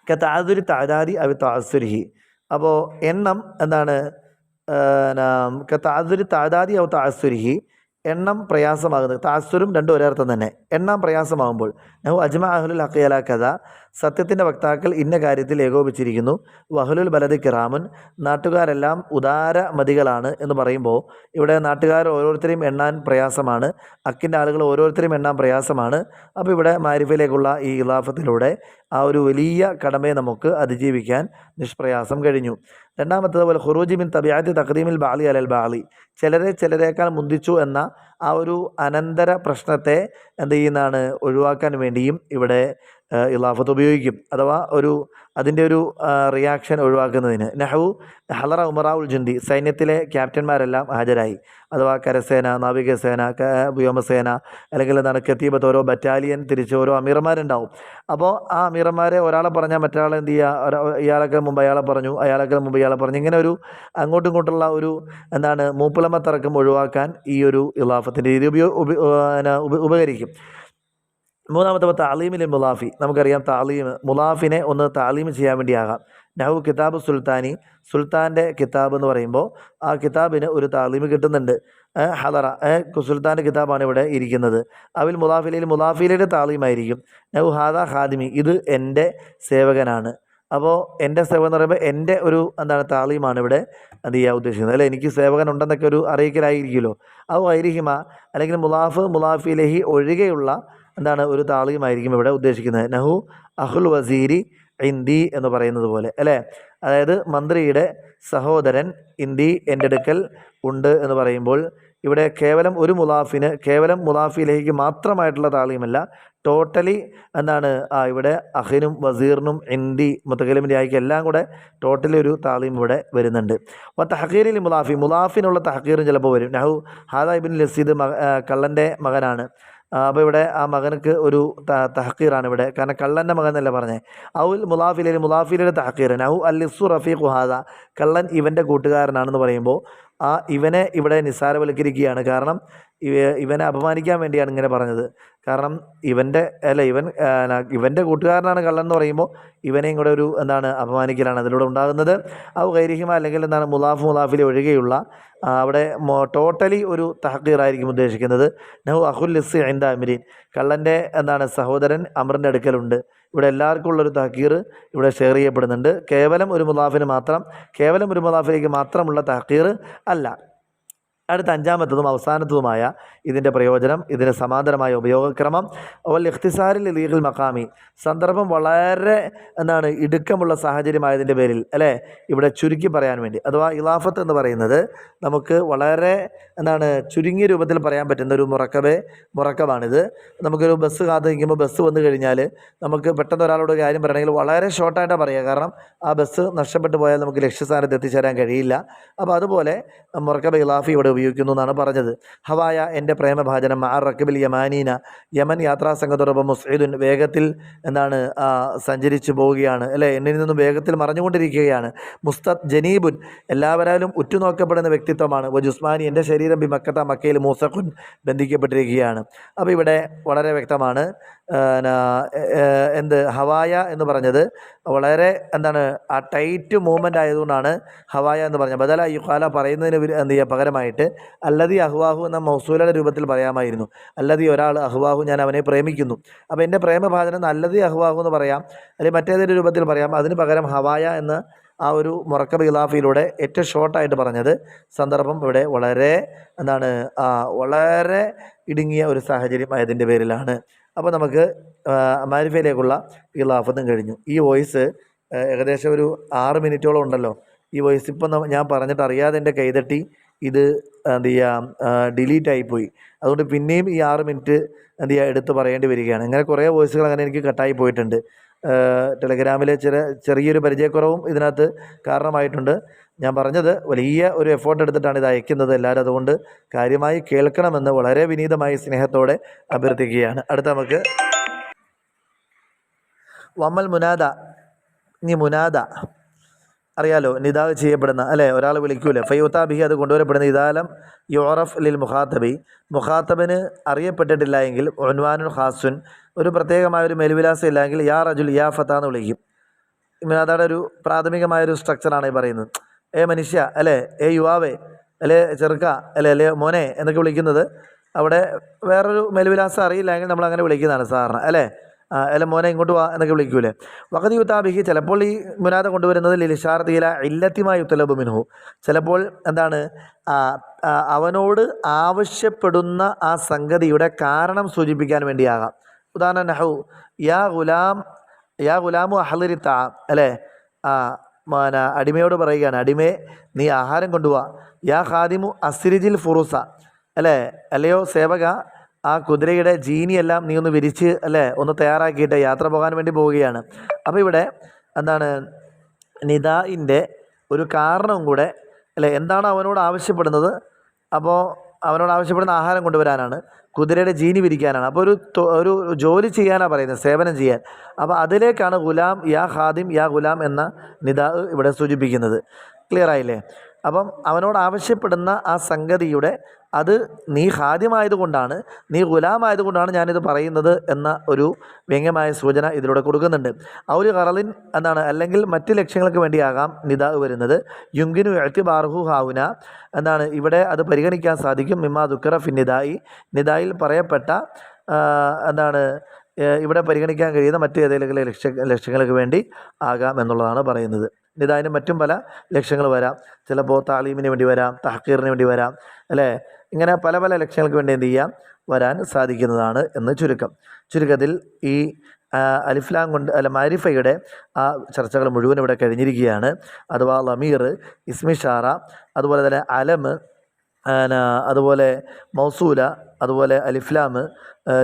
കതാദുരി താദാദി അവി താസുരിഹി, അപ്പോൾ എണ്ണം കതാദുരി താദാദി അവ താസുരിഹി, എണ്ണം പ്രയാസമാകുന്നത്. താസുരും രണ്ടും ഒരർത്ഥം തന്നെ. എണ്ണം പ്രയാസമാകുമ്പോൾ നഹു അജ്മ അഹ്ലുൽ ഹഖ് അലാ കഥ, സത്യത്തിൻ്റെ വക്താക്കൾ ഇന്ന കാര്യത്തിൽ ഏകോപിച്ചിരിക്കുന്നു. വഹ്ലുൽ ബലദ് കിറാമുൻ, നാട്ടുകാരെല്ലാം ഉദാരമതികളാണ് എന്ന് പറയുമ്പോൾ ഇവിടെ നാട്ടുകാർ ഓരോരുത്തരെയും എണ്ണാൻ പ്രയാസമാണ്, ഹക്കിൻ്റെ ആളുകൾ ഓരോരുത്തരെയും എണ്ണാൻ പ്രയാസമാണ്. അപ്പോൾ ഇവിടെ മാരിഫയിലേക്കുള്ള ഈ ഇളാഫത്തിലൂടെ ആ ഒരു വലിയ കടമയെ നമുക്ക് അതിജീവിക്കാൻ നിഷ്പ്രയാസം കഴിഞ്ഞു. രണ്ടാമത്തേത് പോലെ ഖുറൂജി മിൻ തബിഅത്തി തഖ്ദീമിൽ ബാലി അലൽ ബാലി, ചിലരേക്കാൾ മുന്തിച്ചു എന്ന ആ ഒരു അനന്തര പ്രശ്നത്തെ ഒഴിവാക്കാൻ വേണ്ടിയും ഇവിടെ ഇളാഫത്ത് ഉപയോഗിക്കും. അഥവാ അതിൻ്റെ ഒരു റിയാക്ഷൻ ഒഴിവാക്കുന്നതിന്. നഹു ഹലറ ഉമറാഉൽ ജുന്ദി, സൈന്യത്തിലെ ക്യാപ്റ്റന്മാരെല്ലാം ഹാജരായി. അഥവാ കരസേന, നാവികസേന, വ്യോമസേന, അല്ലെങ്കിൽ കത്തീബത്ത്, ഓരോ ബറ്റാലിയൻ തിരിച്ച് ഓരോ അമീർമാരുണ്ടാവും. അപ്പോൾ ആ അമീർമാരെ ഒരാളെ പറഞ്ഞാൽ മറ്റൊരാളെ എന്ത് ചെയ്യുക, ഇയാളൊക്കെ മുമ്പ് അയാളെ പറഞ്ഞു, അയാളൊക്കെ മുമ്പ് ഇയാളെ പറഞ്ഞു, ഇങ്ങനെ ഒരു അങ്ങോട്ടും ഇങ്ങോട്ടുള്ള ഒരു മൂപ്പിളമത്തറക്കം ഒഴിവാക്കാൻ ഈ ഒരു ഇളാഫത്തിൻ്റെ രീതി ഉപകരിക്കും. മൂന്നാമത്തെ താലീമിൽ മുലാഫി, നമുക്കറിയാം താലീം, മുലാഫിനെ ഒന്ന് താലീം ചെയ്യാൻ വേണ്ടിയാകാം. നഹു കിതാബ് സുൽത്താനി, സുൽത്താൻ്റെ കിതാബ് എന്ന് പറയുമ്പോൾ ആ കിതാബിന് ഒരു താലീം കിട്ടുന്നുണ്ട്. ഹലറ, സുൽത്താൻ്റെ കിതാബാണ് ഇവിടെ ഇരിക്കുന്നത്. അവിൽ മുലാഫിലയുടെ താലീമായിരിക്കും. നഹു ഹാദ ഖാദിമി, ഇത് എൻ്റെ സേവകനാണ്. അപ്പോൾ എൻ്റെ സേവകൻ എന്ന് പറയുമ്പോൾ എൻ്റെ ഒരു താലീമാണ് ഇവിടെ ഉദ്ദേശിക്കുന്നത്, അല്ലെ. എനിക്ക് സേവകൻ ഉണ്ടെന്നൊക്കെ ഒരു അറിയിക്കലായിരിക്കുമല്ലോ. ഔ ഐരിഹിമ, അല്ലെങ്കിൽ മുലാഫിലഹി ഒഴികെയുള്ള ഒരു താളീമായിരിക്കും ഇവിടെ ഉദ്ദേശിക്കുന്നത്. നഹു അഹുൽ വസീരി ഇന്ദി എന്ന് പറയുന്നത് പോലെ, അല്ലേ. അതായത് മന്ത്രിയുടെ സഹോദരൻ ഇന്ദി എൻ്റെ അടുക്കൽ ഉണ്ട് എന്ന് പറയുമ്പോൾ ഇവിടെ കേവലം ഒരു മുലാഫിന്, കേവലം മുലാഫിലേക്ക് മാത്രമായിട്ടുള്ള താളീമല്ല, ടോട്ടലി ഇവിടെ അഹിനും വസീറിനും ഇന്ദി മുത്തകലിമിൻ്റെ ആയിക്ക് എല്ലാം കൂടെ ടോട്ടലി ഒരു താളീം ഇവിടെ വരുന്നുണ്ട്. അപ്പോൾ തഹഖീറിൽ മുലാഫിനുള്ള തഹഖീറും ചിലപ്പോൾ വരും. നഹു ഹാദ ഇബ്നുൽ ലസീദ്, കള്ളൻ്റെ മകനാണ്. അപ്പോൾ ഇവിടെ ആ മകനക്ക് ഒരു തഹഖീറാണ് ഇവിടെ, കാരണം കള്ളൻ്റെ മകൻ എന്നല്ല പറഞ്ഞത്. ഔൽ മുലാഫിലെ തഹഖീർ. നഹു അല്ലിസു റഫീഖു ഹാദ, കള്ളൻ ഇവൻ്റെ കൂട്ടുകാരനാണെന്ന് പറയുമ്പോൾ ആ ഇവനെ ഇവിടെ നിസ്സാരവൽക്കരിക്കുകയാണ്. കാരണം ഇവനെ അപമാനിക്കാൻ വേണ്ടിയാണ് ഇങ്ങനെ പറഞ്ഞത്. കാരണം ഇവൻ്റെ കൂട്ടുകാരനാണ് കള്ളൻ എന്ന് പറയുമ്പോൾ ഇവനെയും കൂടെ ഒരു അപമാനിക്കലാണ് അതിലൂടെ ഉണ്ടാകുന്നത്. ഔ ഗൈരിഹിമ, അല്ലെങ്കിൽ മുലാഫിലെ ഒഴികെയുള്ള അവിടെ ടോട്ടലി ഒരു തഹഖീറായിരിക്കും ഉദ്ദേശിക്കുന്നത്. നഹു അഹുൽ ലിസ് ഇൻദ അമിരീൻ, കള്ളൻ്റെ സഹോദരൻ അമറിൻ്റെ അടുക്കലുണ്ട്. ഇവിടെ എല്ലാവർക്കും ഉള്ളൊരു തഹഖീർ ഇവിടെ ഷെയർ ചെയ്യപ്പെടുന്നുണ്ട്. കേവലം ഒരു മുലാഫിലേക്ക് മാത്രമുള്ള തഹഖീർ അല്ല. അടുത്ത അഞ്ചാമത്തതും അവസാനത്തതുമായ ഇതിൻ്റെ പ്രയോജനം, ഇതിന് സമാന്തരമായ ഉപയോഗക്രമം. വൽ ഇഖ്തിസാരിൽ ലീഗൽ മഖാമി, സന്ദർഭം വളരെ ഇടുക്കമുള്ള സാഹചര്യമായതിൻ്റെ പേരിൽ, അല്ലേ, ഇവിടെ ചുരുക്കി പറയാൻ വേണ്ടി. അഥവാ ഇളാഫത്ത് എന്ന് പറയുന്നത് നമുക്ക് വളരെ ചുരുങ്ങിയ രൂപത്തിൽ പറയാൻ പറ്റുന്ന ഒരു മുറക്കബാണിത്. നമുക്കൊരു ബസ് കാത്ത് നിൽക്കുമ്പോൾ ബസ് വന്നു കഴിഞ്ഞാൽ നമുക്ക് പെട്ടെന്ന് ഒരാളോട് കാര്യം പറയണമെങ്കിൽ വളരെ ഷോർട്ടായിട്ടാണ് പറയുക. കാരണം ആ ബസ് നഷ്ടപ്പെട്ടു പോയാൽ നമുക്ക് ലക്ഷ്യസ്ഥാനത്ത് എത്തിച്ചേരാൻ കഴിയില്ല. അപ്പോൾ അതുപോലെ മുറക്കബ ഇളാഫി ഇവിടെ ഉപയോഗിക്കുന്നു എന്നാണ് പറഞ്ഞത്. ഹവായ എൻ്റെ പ്രേമഭാജനം ആ റക്കബിൽ യമാനീന യമൻ യാത്രാസംഘത്തോടൊപ്പം മുസ്ഇദുൻ വേഗത്തിൽ എന്താണ് സഞ്ചരിച്ചു പോവുകയാണ് അല്ലേ, എന്നിൽ നിന്നും വേഗത്തിൽ മറഞ്ഞുകൊണ്ടിരിക്കുകയാണ്. മുസ്തദ് ജനീബുൻ എല്ലാവരാലും ഉറ്റുനോക്കപ്പെടുന്ന വ്യക്തിത്വമാണ്. വജുസ്മാനി എൻ്റെ ശരീരം ബി മക്കത്ത മക്കയിൽ മൂസഖുൻ ബന്ധിക്കപ്പെട്ടിരിക്കുകയാണ്. അപ്പോൾ ഇവിടെ വളരെ വ്യക്തമാണ് എന്ത് ഹവായ എന്ന് പറഞ്ഞത് വളരെ എന്താണ് ആ ടൈറ്റ് മൂവ്മെൻ്റ് ആയതുകൊണ്ടാണ് ഹവായ എന്ന് പറഞ്ഞത്. ബദല യുഖാല പറയുന്നതിന് എന്ത് ചെയ്യുക പകരമായിട്ട് അല്ലതി അഹ്വാഹു എന്ന മൗസൂലയുടെ രൂപത്തിൽ പറയാമായിരുന്നു. അല്ലതി ഒരാൾ അഹ്വാഹു ഞാൻ അവനെ പ്രേമിക്കുന്നു. അപ്പോൾ എൻ്റെ പ്രേമഭാജനം അല്ലതി അഹ്വാഹു എന്ന് പറയാം, അല്ലെങ്കിൽ മറ്റേതൊരു രൂപത്തിൽ പറയാം. അതിന് പകരം ഹവായ എന്ന് ആ ഒരു മുറക്കബ് ഇലാഫിലൂടെ ഏറ്റവും ഷോർട്ടായിട്ട് പറഞ്ഞത് സന്ദർഭം ഇവിടെ വളരെ എന്താണ് വളരെ ഇടുങ്ങിയ ഒരു സാഹചര്യം ആയതിൻ്റെ പേരിലാണ്. അപ്പോൾ നമുക്ക് മാരിഫയിലേക്കുള്ള ഇലാഫത്തും കഴിഞ്ഞു. ഈ വോയിസ് ഏകദേശം ഒരു 6 മിനിറ്റോളം ഉണ്ടല്ലോ. ഈ വോയിസ് ഇപ്പം ഞാൻ പറഞ്ഞിട്ട് അറിയാതെ എൻ്റെ കൈതട്ടി ഇത് എന്ത് ചെയ്യാം ഡിലീറ്റ് ആയിപ്പോയി. അതുകൊണ്ട് പിന്നെയും ഈ 6 മിനിറ്റ് എന്ത് ചെയ്യുക എടുത്ത് പറയേണ്ടി വരികയാണ്. ഇങ്ങനെ കുറേ വോയിസുകൾ അങ്ങനെ എനിക്ക് കട്ടായി പോയിട്ടുണ്ട്. ടെലഗ്രാമിലെ ചെറിയൊരു പരിചയക്കുറവും ഇതിനകത്ത് കാരണമായിട്ടുണ്ട്. ഞാൻ പറഞ്ഞത് വലിയ ഒരു എഫേർട്ട് എടുത്തിട്ടാണ് ഇത് അയക്കുന്നത്. എല്ലാവരും അതുകൊണ്ട് കാര്യമായി കേൾക്കണമെന്ന് വളരെ വിനീതമായി സ്നേഹത്തോടെ അഭ്യർത്ഥിക്കുകയാണ്. അടുത്ത നമുക്ക് വമ്മൽ മുനാദ. ഇനി മുനാദ അറിയാലോ, നിദാ ചെയ്യപ്പെടുന്ന അല്ലേ, ഒരാൾ വിളിക്കൂലേ. ഫയൂത്താബിഹി അത് കൊണ്ടുവരപ്പെടുന്ന ഇദാലം യുറഫ് ലിൽ മുഖാത്തബി മുഖാത്തബിന് അറിയപ്പെട്ടിട്ടില്ല എങ്കിൽ ഉൻവാനുൻ ഖാസുൻ ഒരു പ്രത്യേകമായൊരു മേൽവിലാസം ഇല്ല എങ്കിൽ യാ റജുൽ യാ ഫത്ത എന്ന് വിളിക്കും. മുനാദയുടെ ഒരു പ്രാഥമികമായൊരു സ്ട്രക്ചറാണ് ഈ പറയുന്നത്. ഏ മനുഷ്യ അല്ലേ, ഏ യുവാവേ അല്ലേ, ചെറുക്ക അല്ലേ മോനെ എന്നൊക്കെ വിളിക്കുന്നത്. അവിടെ വേറൊരു മേൽവിലാസം അറിയില്ല എങ്കിൽ നമ്മൾ അങ്ങനെ വിളിക്കുന്നതാണ് സാധാരണ അല്ലേ. അല്ല മോനെ ഇങ്ങോട്ട് വാ എന്നൊക്കെ വിളിക്കൂലേ. വഖദ് യുതാബിഹി ചിലപ്പോൾ ഈ മുനാദ കൊണ്ടുവരുന്നത് ലിലിഷാർത്തിയില ഇല്ലത്തിമായി ഉത്തലബു മിൻഹു ചിലപ്പോൾ എന്താണ് അവനോട് ആവശ്യപ്പെടുന്ന ആ സംഗതിയുടെ കാരണം സൂചിപ്പിക്കാൻ വേണ്ടിയാകാം. ഉദാഹരണം നഹു യാ ഗുലാമു അഹ്ലിരി താ അല്ലേ, അടിമയോട് പറയുകയാണ്, അടിമയെ നീ ആഹാരം കൊണ്ടുപോവാ. യാ ഖാദിമു അസ്രിജിൽ ഫുറുസ അല്ലേ, അല്ലയോ സേവക ആ കുതിരയുടെ ജീനിയെല്ലാം നീ ഒന്ന് വിരിച്ച് അല്ലേ ഒന്ന് തയ്യാറാക്കിയിട്ട് യാത്ര പോകാൻ വേണ്ടി പോവുകയാണ്. അപ്പോൾ ഇവിടെ എന്താണ് നിദാഇൻ്റെ ഒരു കാരണവും കൂടെ അല്ലേ, എന്താണ് അവനോട് ആവശ്യപ്പെടുന്നത്. അപ്പോൾ അവനോട് ആവശ്യപ്പെടുന്ന ആഹാരം കൊണ്ടുവരാനാണ്, കുതിരയുടെ ജീനി വിരിക്കാനാണ്. അപ്പോൾ ഒരു ജോലി ചെയ്യാനാണ് പറയുന്നത്, സേവനം ചെയ്യാൻ. അപ്പോൾ അതിലേക്കാണ് ഗുലാം യാ ഖാദിം യാ ഗുലാം എന്ന നിദാ ഇവിടെ സൂചിപ്പിക്കുന്നത്. ക്ലിയർ ആയില്ലേ? അപ്പം അവനോട് ആവശ്യപ്പെടുന്ന ആ സംഗതിയുടെ അത് നീ ഖാദിമായതുകൊണ്ടാണ്, നീ ഗുലാമായതുകൊണ്ടാണ് ഞാനിത് പറയുന്നത് എന്ന ഒരു വ്യംഗ്യമായ സൂചന ഇതിലൂടെ കൊടുക്കുന്നുണ്ട്. ഔലി ഖറലിൻ എന്താണ്, അല്ലെങ്കിൽ മറ്റ് ലക്ഷ്യങ്ങൾക്ക് വേണ്ടിയാകാം നിദാ വരുന്നത്. യുങ്കിനു എഅ്തിബാറുഹു ഹാവുന എന്താണ്, ഇവിടെ അത് പരിഗണിക്കാൻ സാധിക്കും. മിമ്മാ ദുക്കറ ഫി നിദായി നിദായിൽ പറയപ്പെട്ട എന്താണ് ഇവിടെ പരിഗണിക്കാൻ കഴിയുന്ന മറ്റ് ഏതെങ്കിലും ലക്ഷ്യങ്ങൾക്ക് വേണ്ടി ആകാം എന്നുള്ളതാണ് പറയുന്നത്. നിദായിന് മറ്റും പല ലക്ഷ്യങ്ങൾ വരാം. ചിലപ്പോൾ താലീമിന് വേണ്ടി വരാം, തഹ്ഖീറിന് വേണ്ടി വരാം അല്ലേ. ഇങ്ങനെ പല പല ലക്ഷ്യങ്ങൾക്ക് വേണ്ടി എന്ത് ചെയ്യാം വരാൻ സാധിക്കുന്നതാണ് എന്ന് ചുരുക്കത്തിൽ ഈ അലിഫ്ലാം കൊണ്ട് അല്ല മാരിഫയുടെ ആ ചർച്ചകൾ മുഴുവൻ ഇവിടെ കഴിഞ്ഞിരിക്കുകയാണ്. അഥവാ ലമീർ, ഇസ്മിഷാറ, അതുപോലെ തന്നെ അലം, അതുപോലെ മൗസൂല, അതുപോലെ അലിഫ്ലാം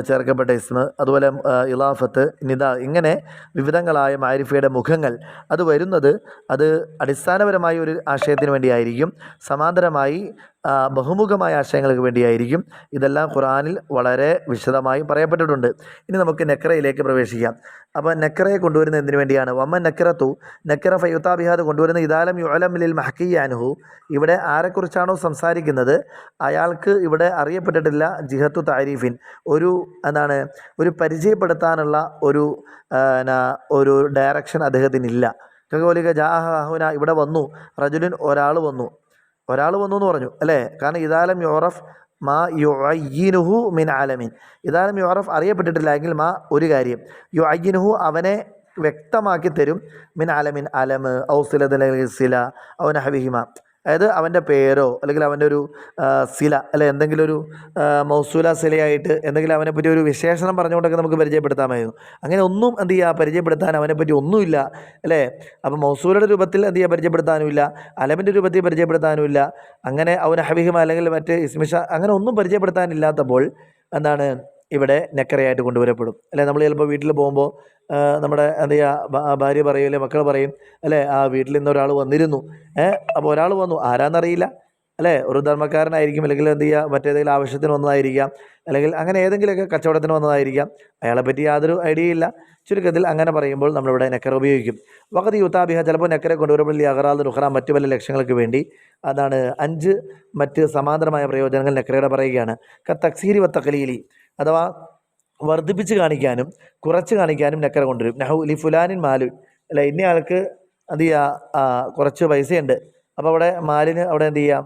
ചേർക്കപ്പെട്ട ഇസ്മ, അതുപോലെ ഇലാഫത്ത്, നിദാ, ഇങ്ങനെ വിവിധങ്ങളായ മാരിഫയുടെ മുഖങ്ങൾ അത് വരുന്നത് അത് അടിസ്ഥാനപരമായ ഒരു ആശയത്തിന് വേണ്ടിയായിരിക്കും, സമാന്തരമായി ബഹുമുഖമായ ആശയങ്ങൾക്ക് വേണ്ടിയായിരിക്കും. ഇതെല്ലാം ഖുർആനിൽ വളരെ വിശദമായി പറയപ്പെട്ടിട്ടുണ്ട്. ഇനി നമുക്ക് നെക്രയിലേക്ക് പ്രവേശിക്കാം. അപ്പോൾ നെക്രയെ കൊണ്ടുവരുന്നത് എന്തിനു വേണ്ടിയാണ്? വമ്മൻ നക്രത്തു നക്ര ഫയുത്താബിഹാദ് കൊണ്ടുവരുന്ന ഇദാലം യുഅലം ലിൽ മഹ്കി അൻഹു ഇവിടെ ആരെക്കുറിച്ചാണോ സംസാരിക്കുന്നത് അയാൾക്ക് ഇവിടെ അറിയപ്പെട്ടിട്ടില്ല ജിഹത്തു താരീഫിൻ ഒരു പരിചയപ്പെടുത്താനുള്ള ഒരു ഡയറക്ഷൻ അദ്ദേഹത്തിനില്ല. കഗോലിക ജാഹുന ഇവിടെ വന്നു, റജുലിൻ ഒരാൾ വന്നു എന്ന് പറഞ്ഞു അല്ലേ. കാരണം ഇദാലം യുറഫ് മാ യുഅയ്യിനുഹു മിൻ ആലമിൻ ഇദാലം യുറഫ് അറിയപ്പെട്ടിട്ടില്ല എങ്കിൽ മാ ഒരു കാര്യം യുഅയ്യിനുഹു അവനെ വ്യക്തമാക്കി തരും മിൻ ആലമിൻ അലം ഔ സില ഔ നഹവിഹിമ അതായത് അവൻ്റെ പേരോ അല്ലെങ്കിൽ അവൻ്റെ ഒരു സില അല്ലെ എന്തെങ്കിലും ഒരു മൗസൂല സിലയായിട്ട് എന്തെങ്കിലും അവനെപ്പറ്റി ഒരു വിശേഷണം പറഞ്ഞുകൊണ്ടൊക്കെ നമുക്ക് പരിചയപ്പെടുത്താമായിരുന്നു. അങ്ങനെ ഒന്നും എന്ത് ചെയ്യുക പരിചയപ്പെടുത്താൻ അവനെപ്പറ്റി ഒന്നുമില്ല അല്ലേ. അപ്പോൾ മൗസൂലയുടെ രൂപത്തിൽ എന്ത് ചെയ്യുക പരിചയപ്പെടുത്താനുമില്ല, അലമിൻ്റെ രൂപത്തിൽ പരിചയപ്പെടുത്താനുമില്ല, അങ്ങനെ അവൻ ഹബീഹിമ അല്ലെങ്കിൽ മറ്റ് ഇസ്മിഷ അങ്ങനെ ഒന്നും പരിചയപ്പെടുത്താനില്ലാത്തപ്പോൾ എന്താണ് ഇവിടെ നെക്കറയായിട്ട് കൊണ്ടുവരപ്പെടും അല്ലേ. നമ്മൾ ചിലപ്പോൾ വീട്ടിൽ പോകുമ്പോൾ നമ്മുടെ എന്ത് ചെയ്യുക ഭാര്യ പറയും അല്ലെ മക്കൾ പറയും അല്ലേ, ആ വീട്ടിൽ നിന്ന് ഒരാൾ വന്നിരുന്നു, അപ്പോൾ ഒരാൾ വന്നു ആരാന്നറിയില്ല അല്ലേ? ഒരു ധർമ്മക്കാരനായിരിക്കും, അല്ലെങ്കിൽ എന്ത് ചെയ്യുക, മറ്റേതെങ്കിലും ആവശ്യത്തിന് വന്നതായിരിക്കാം, അല്ലെങ്കിൽ അങ്ങനെ ഏതെങ്കിലുമൊക്കെ കച്ചവടത്തിന് വന്നതായിരിക്കാം. അയാളെപ്പറ്റി യാതൊരു ഐഡിയ ഇല്ല. ചുരുക്കത്തിൽ അങ്ങനെ പറയുമ്പോൾ നമ്മളിവിടെ നെക്കർ ഉപയോഗിക്കും. വഖദ് യുതാബിഹ, ചിലപ്പോൾ നെക്കരെ കൊണ്ടുവരുമ്പോൾ അഗറാദ് നുഹ്റ, മറ്റു പല ലക്ഷ്യങ്ങൾക്ക് വേണ്ടി. അതാണ് 5 മറ്റ് സമാന്തരമായ പ്രയോജനങ്ങൾ നെക്കറയുടെ പറയുകയാണ്. തക്സീരി വ തഖലീലി, അഥവാ വർദ്ധിപ്പിച്ച് കാണിക്കാനും കുറച്ച് കാണിക്കാനും നെക്കറ കൊണ്ടുവരും. നഹു ലി ഫുലാനിൻ മാലു, അല്ല ഇന്ന ആൾക്ക് എന്ത് ചെയ്യുക, കുറച്ച് പൈസയുണ്ട്. അപ്പോൾ അവിടെ മാലിന് അവിടെ എന്ത് ചെയ്യാം,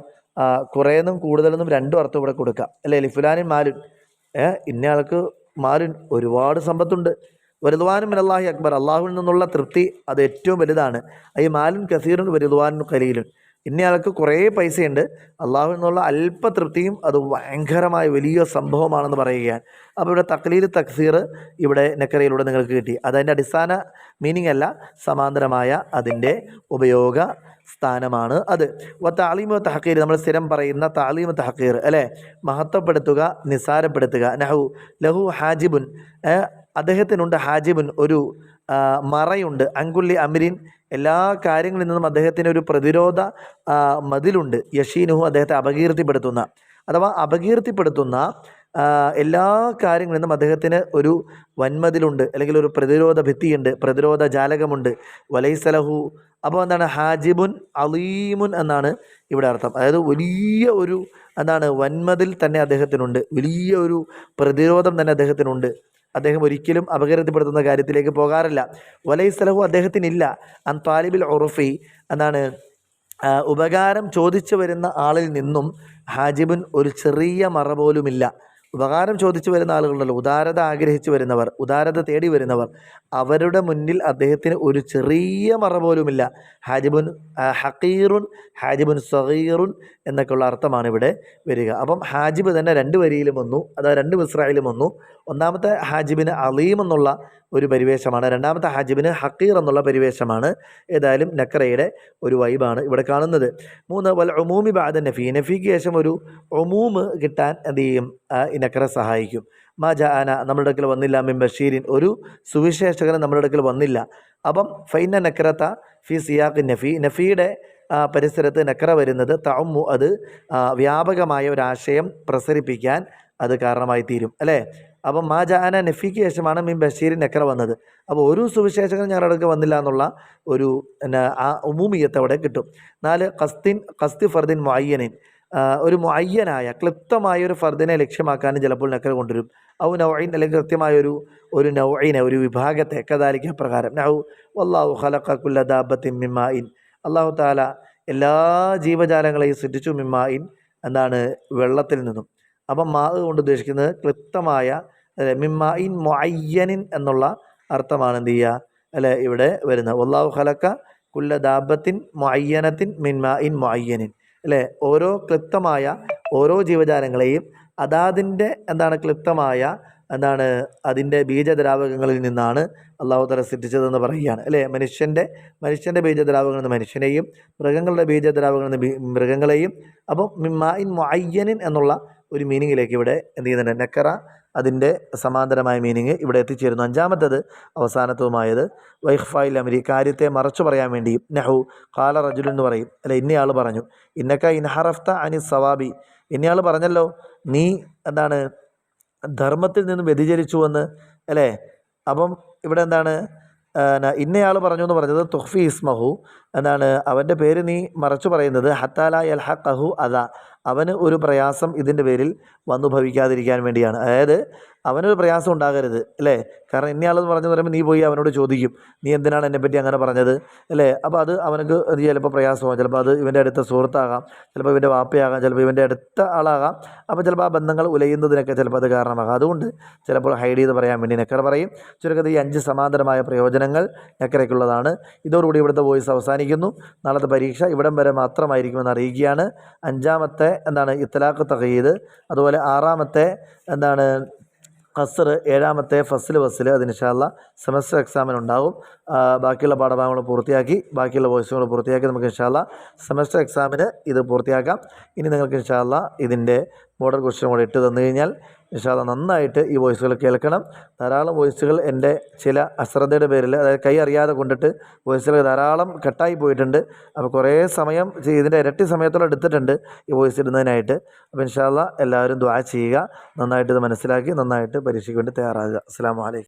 കുറേന്നും കൂടുതലെന്നും രണ്ടും അർത്ഥം ഇവിടെ കൊടുക്കാം, അല്ലേ? ലി ഫുലാനിൻ മാലുൻ, ഇന്ന ആൾക്ക് മാലുൻ ഒരുപാട് സമ്പത്തുണ്ട്. വരിദ്വാനും മിനല്ലാഹി അക്ബർ, അള്ളാഹുവിൽ നിന്നുള്ള തൃപ്തി അത് ഏറ്റവും വലുതാണ്. ഈ മാലുൻ കസീറുൻ വരിദ്വാനും ഖലീലുൻ, ഇന്നയാൾക്ക് കുറേ പൈസയുണ്ട്, അള്ളാഹുവിൽ നിന്നുള്ള അല്പ തൃപ്തിയും അത് ഭയങ്കരമായ വലിയ സംഭവമാണെന്ന് പറയുകയാണ്. അപ്പോൾ ഇവിടെ തഖ്ലീൽ തക്സീർ ഇവിടെ നെക്കറയിലൂടെ നിങ്ങൾക്ക് കിട്ടി. അതതിൻ്റെ അടിസ്ഥാന മീനിങ് അല്ല, സമാന്തരമായ അതിൻ്റെ ഉപയോഗ സ്ഥാനമാണ് അത്. താലീമു തഹക്കീർ, നമ്മൾ സ്ഥിരം പറയുന്ന താലീമു തഹക്കീർ, അല്ലേ? മഹത്വപ്പെടുത്തുക, നിസാരപ്പെടുത്തുക. നഹു ലഹു ഹാജിബുൻ, അദ്ദേഹത്തിനുണ്ട് ഹാജിബുൻ, ഒരു മറയുണ്ട്. അങ്കുല്ലി അമിരിൻ, എല്ലാ കാര്യങ്ങളിൽ നിന്നും അദ്ദേഹത്തിന് ഒരു പ്രതിരോധ മതിലുണ്ട്. യഷീനുഹു, അദ്ദേഹത്തെ അപകീർത്തിപ്പെടുത്തുന്ന, അഥവാ അപകീർത്തിപ്പെടുത്തുന്ന എല്ലാ കാര്യങ്ങളിൽ നിന്നും അദ്ദേഹത്തിന് ഒരു വൻമതിലുണ്ട്, അല്ലെങ്കിൽ ഒരു പ്രതിരോധ ഭിത്തിയുണ്ട്, പ്രതിരോധ ജാലകമുണ്ട്. വലൈസലഹു, അപ്പോൾ എന്താണ്, ഹാജിബുൻ അലീമുൻ എന്നാണ് ഇവിടെ അർത്ഥം. അതായത് വലിയ ഒരു എന്താണ് വൻമതിൽ തന്നെ അദ്ദേഹത്തിനുണ്ട്, വലിയ ഒരു പ്രതിരോധം തന്നെ അദ്ദേഹത്തിനുണ്ട്. അദ്ദേഹം ഒരിക്കലും അപകീർത്തിപ്പെടുത്തുന്ന കാര്യത്തിലേക്ക് പോകാറില്ല. വലൈസലഹു, അദ്ദേഹത്തിനില്ല. അൻ താലിബിൽ ഉറുഫി, എന്താണ് ഉപകാരം ചോദിച്ചു വരുന്ന ആളിൽ നിന്നും ഹാജിബുൻ, ഒരു ചെറിയ മറ പോലുമില്ല. ഉപകാരം ചോദിച്ചു വരുന്ന ആളുകളുണ്ടല്ലോ, ഉദാരത ആഗ്രഹിച്ചു വരുന്നവർ, ഉദാരത തേടി വരുന്നവർ, അവരുടെ മുന്നിൽ അദ്ദേഹത്തിന് ഒരു ചെറിയ മറ പോലുമില്ല. ഹാജിബുൻ ഹക്കീറുൻ, ഹാജിബുൻ സഗീറുൻ എന്നൊക്കെയുള്ള അർത്ഥമാണ് ഇവിടെ വരിക. അപ്പം ഹാജിബ് തന്നെ 2 വരിയിലും വന്നു, അതായത് 2 മിസ്രയിലും വന്നു. ഒന്നാമത്തെ ഹാജിബിന് അലീം എന്നുള്ള ഒരു പരിവേഷമാണ്, രണ്ടാമത്തെ ഹാജിബിന് ഹക്കീർ എന്നുള്ള പരിവേഷമാണ്. ഏതായാലും നക്കറയുടെ ഒരു വൈബാണ് ഇവിടെ കാണുന്നത്. 3 വൽ ഉമൂമി ബഅദ നഫി, നഫിക്ക് ശേഷം ഒരു ഉമൂമ് കിട്ടാൻ എന്ത് ചെയ്യും, ഈ നക്കറ സഹായിക്കും. മാ ജാഅന, നമ്മുടെ അടുക്കൽ വന്നില്ല. മിൻ ബഷീരിൻ, ഒരു സുവിശേഷകന് നമ്മുടെ അടുക്കൽ വന്നില്ല. അപ്പം ഫൈന നക്കറത്ത ഫി സിയാഖ് നഫി, നഫിയുടെ പരിസരത്ത് നക്കറ വരുന്നത് തഅമ്മു, അത് വ്യാപകമായ ഒരാശയം പ്രസരിപ്പിക്കാൻ അത് കാരണമായി തീരും, അല്ലേ? അപ്പം മാ ജാഅന നഫിക്ക് ശേഷമാണ് മിൻ ബഷീരിൻ നക്കറ വന്നത്. അപ്പോൾ ഒരു സുവിശേഷകൻ ഞങ്ങളുടെ അടുക്കൽ വന്നില്ല എന്നുള്ള ഒരു ആ ഉമൂമിയത്ത് അവിടെ കിട്ടും. 4 ഖസ്തി ഫർദിൻ മുഅയ്യനിൻ, ഒരു മുഅയ്യനായ ക്ലിപ്തമായ ഒരു ഫർദിനെ ലക്ഷ്യമാക്കാനും ചിലപ്പോൾ നക്കറ കൊണ്ടുവരും. ഔ നൗഇൻ, അല്ലെങ്കിൽ കൃത്യമായൊരു നൗഇനെ, ഒരു വിഭാഗത്തെ. കദാലിക പ്രകാരം. നഹു വല്ലാഹു ഖലഖ കുല്ല ദാബത്തിൻ മിൻ മാഇൻ, അല്ലാഹു തആല എല്ലാ ജീവജാലങ്ങളെയും സൃഷ്ടിച്ചു. മിൻ മാഇൻ, എന്താണ് വെള്ളത്തിൽ നിന്നും. അപ്പം മാ കൊണ്ട് ഉദ്ദേശിക്കുന്നത് ക്ലിപ്തമായ, മിൻ മാഇൻ മുഅയ്യനിൻ എന്നുള്ള അർത്ഥമാണ് എന്ത് ചെയ്യുക, അല്ലെ, ഇവിടെ വരുന്നത്. വല്ലാഹു ഖലഖ കുല്ല ദാബത്തിൻ മുഅയ്യനത്തിൻ മിൻ മാഇൻ മുഅയ്യനിൻ, അല്ലേ? ഓരോ ക്ലിപ്തമായ ഓരോ ജീവജാലങ്ങളെയും അതാതിൻ്റെ എന്താണ് ക്ലിപ്തമായ എന്താണ് അതിൻ്റെ ബീജദ്രാവകങ്ങളിൽ നിന്നാണ് അള്ളാഹു തആല സൃഷ്ടിച്ചതെന്ന് പറയുകയാണ്, അല്ലേ? മനുഷ്യൻ്റെ ബീജദ്രാവകങ്ങളിൽ നിന്ന് മനുഷ്യനെയും, മൃഗങ്ങളുടെ ബീജദ്രാവകങ്ങളിൽ നിന്ന് മൃഗങ്ങളെയും. അപ്പം മിമ്മായിൻ മുഅയ്യനിൻ എന്നുള്ള ഒരു മീനിങ്ങിലേക്ക് ഇവിടെ എന്ത് ചെയ്യുന്നുണ്ട്, നെക്കറ അതിൻ്റെ സമാന്തരമായ മീനിങ് ഇവിടെ എത്തിച്ചേരുന്നു. 5-മത്തേത് അവസാനത്തുമായത് വൈഖ്ഫായിൽ അമരി, കാര്യത്തെ മറച്ചു പറയാൻ വേണ്ടിയും. നഹു ഖാല റജുൽ എന്ന് പറയും, അല്ലെ, ഇന്നയാൾ പറഞ്ഞു. ഇന്നക്ക ഇൻഹറഫ്ത അനി സവാബി, ഇന്നയാൾ പറഞ്ഞല്ലോ നീ എന്താണ് ധർമ്മത്തിൽ നിന്ന് വ്യതിചരിച്ചു എന്ന്, അല്ലേ? അപ്പം ഇവിടെ എന്താണ് ഇന്നയാൾ പറഞ്ഞു എന്ന് പറഞ്ഞത് തുഖ്ഫി ഇസ്മഹു, എന്താണ് അവൻ്റെ പേര് നീ മറച്ചു പറയുന്നത്. ഹത്താല യൽഹഖഹു അദാ, അവന് ഒരു പ്രയാസം ഇതിൻ്റെ പേരിൽ വന്നു ഭവിക്കാതിരിക്കാൻ വേണ്ടിയാണ്. അതായത് അവനൊരു പ്രയാസം ഉണ്ടാകരുത്, അല്ലേ? കാരണം ഇന്നയാളെന്ന് പറഞ്ഞു പറയുമ്പോൾ നീ പോയി അവനോട് ചോദിക്കും, നീ എന്തിനാണ് എന്നെപ്പറ്റി അങ്ങനെ പറഞ്ഞത്, അല്ലേ? അപ്പോൾ അത് അവനക്ക് ചിലപ്പോൾ പ്രയാസമാകും. ചിലപ്പോൾ അത് ഇവൻ്റെ അടുത്ത സുഹൃത്താകാം, ചിലപ്പോൾ ഇവൻ്റെ വാപ്പയാകാം, ചിലപ്പോൾ ഇവൻ്റെ അടുത്ത ആളാകാം. അപ്പോൾ ചിലപ്പോൾ ആ ബന്ധങ്ങൾ ഉലയുന്നതിനൊക്കെ ചിലപ്പോൾ അത് കാരണമാകാം. അതുകൊണ്ട് ചിലപ്പോൾ ഹൈഡ് ചെയ്ത് പറയാൻ വേണ്ടി നെക്കറ പറയും. ചുരുക്കത്തിൽ ഈ 5 സമാന്തരമായ പ്രയോജനങ്ങൾ നെക്കറയ്ക്കുള്ളതാണ്. ഇതോടുകൂടി ഇവിടുത്തെ വോയിസ് അവസാനിക്കുന്നു. നാളത്തെ പരീക്ഷ ഇവിടം വരെ മാത്രമായിരിക്കുമെന്ന് അറിയിക്കുകയാണ്. 5-മത്തെ എന്താണ് ഇത്ലാഖ് തഖയീദ്, അതുപോലെ 6-മത്തെ എന്താണ് ഖസ്ർ, 7-മത്തെ ഫസ്ൽ. അത് ഇൻഷാ അല്ലാഹ് സെമസ്റ്റർ എക്സാമിനുണ്ടാകും. ബാക്കിയുള്ള പാഠഭാഗങ്ങൾ പൂർത്തിയാക്കി, ബാക്കിയുള്ള വോയിസുകൾ പൂർത്തിയാക്കി നമുക്ക് ഇൻഷാ അല്ലാഹ് സെമസ്റ്റർ എക്സാമിന് ഇത് പൂർത്തിയാക്കാം. ഇനി നിങ്ങൾക്ക് ഇൻഷാ അല്ലാഹ് ഇതിൻ്റെ മോഡൽ ക്വസ്റ്റ്യൻ കൂടെ ഇട്ട് തന്നു കഴിഞ്ഞാൽ ഇൻഷാ അല്ലാഹ് നന്നായിട്ട് ഈ വോയിസുകൾ കേൾക്കണം. ധാരാളം വോയിസുകൾ എൻ്റെ ചില അശ്രദ്ധയുടെ പേരിൽ, അതായത് കൈ അറിയാതെ കൊണ്ടിട്ട് വോയിസുകൾ ധാരാളം കട്ടായി പോയിട്ടുണ്ട്. അപ്പോൾ കുറേ സമയം ഇതിൻ്റെ ഇരട്ടി സമയത്തോളം എടുത്തിട്ടുണ്ട് ഈ വോയിസ് ഇടുന്നതിനായിട്ട്. അപ്പോൾ ഇൻഷാ അല്ലാഹ് എല്ലാവരും ദുആ ചെയ്യുക, നന്നായിട്ട് ഇത് മനസ്സിലാക്കി നന്നായിട്ട് പരീക്ഷയ്ക്ക് വേണ്ടി തയ്യാറാകുക. അസ്സലാമു അലൈക്കും.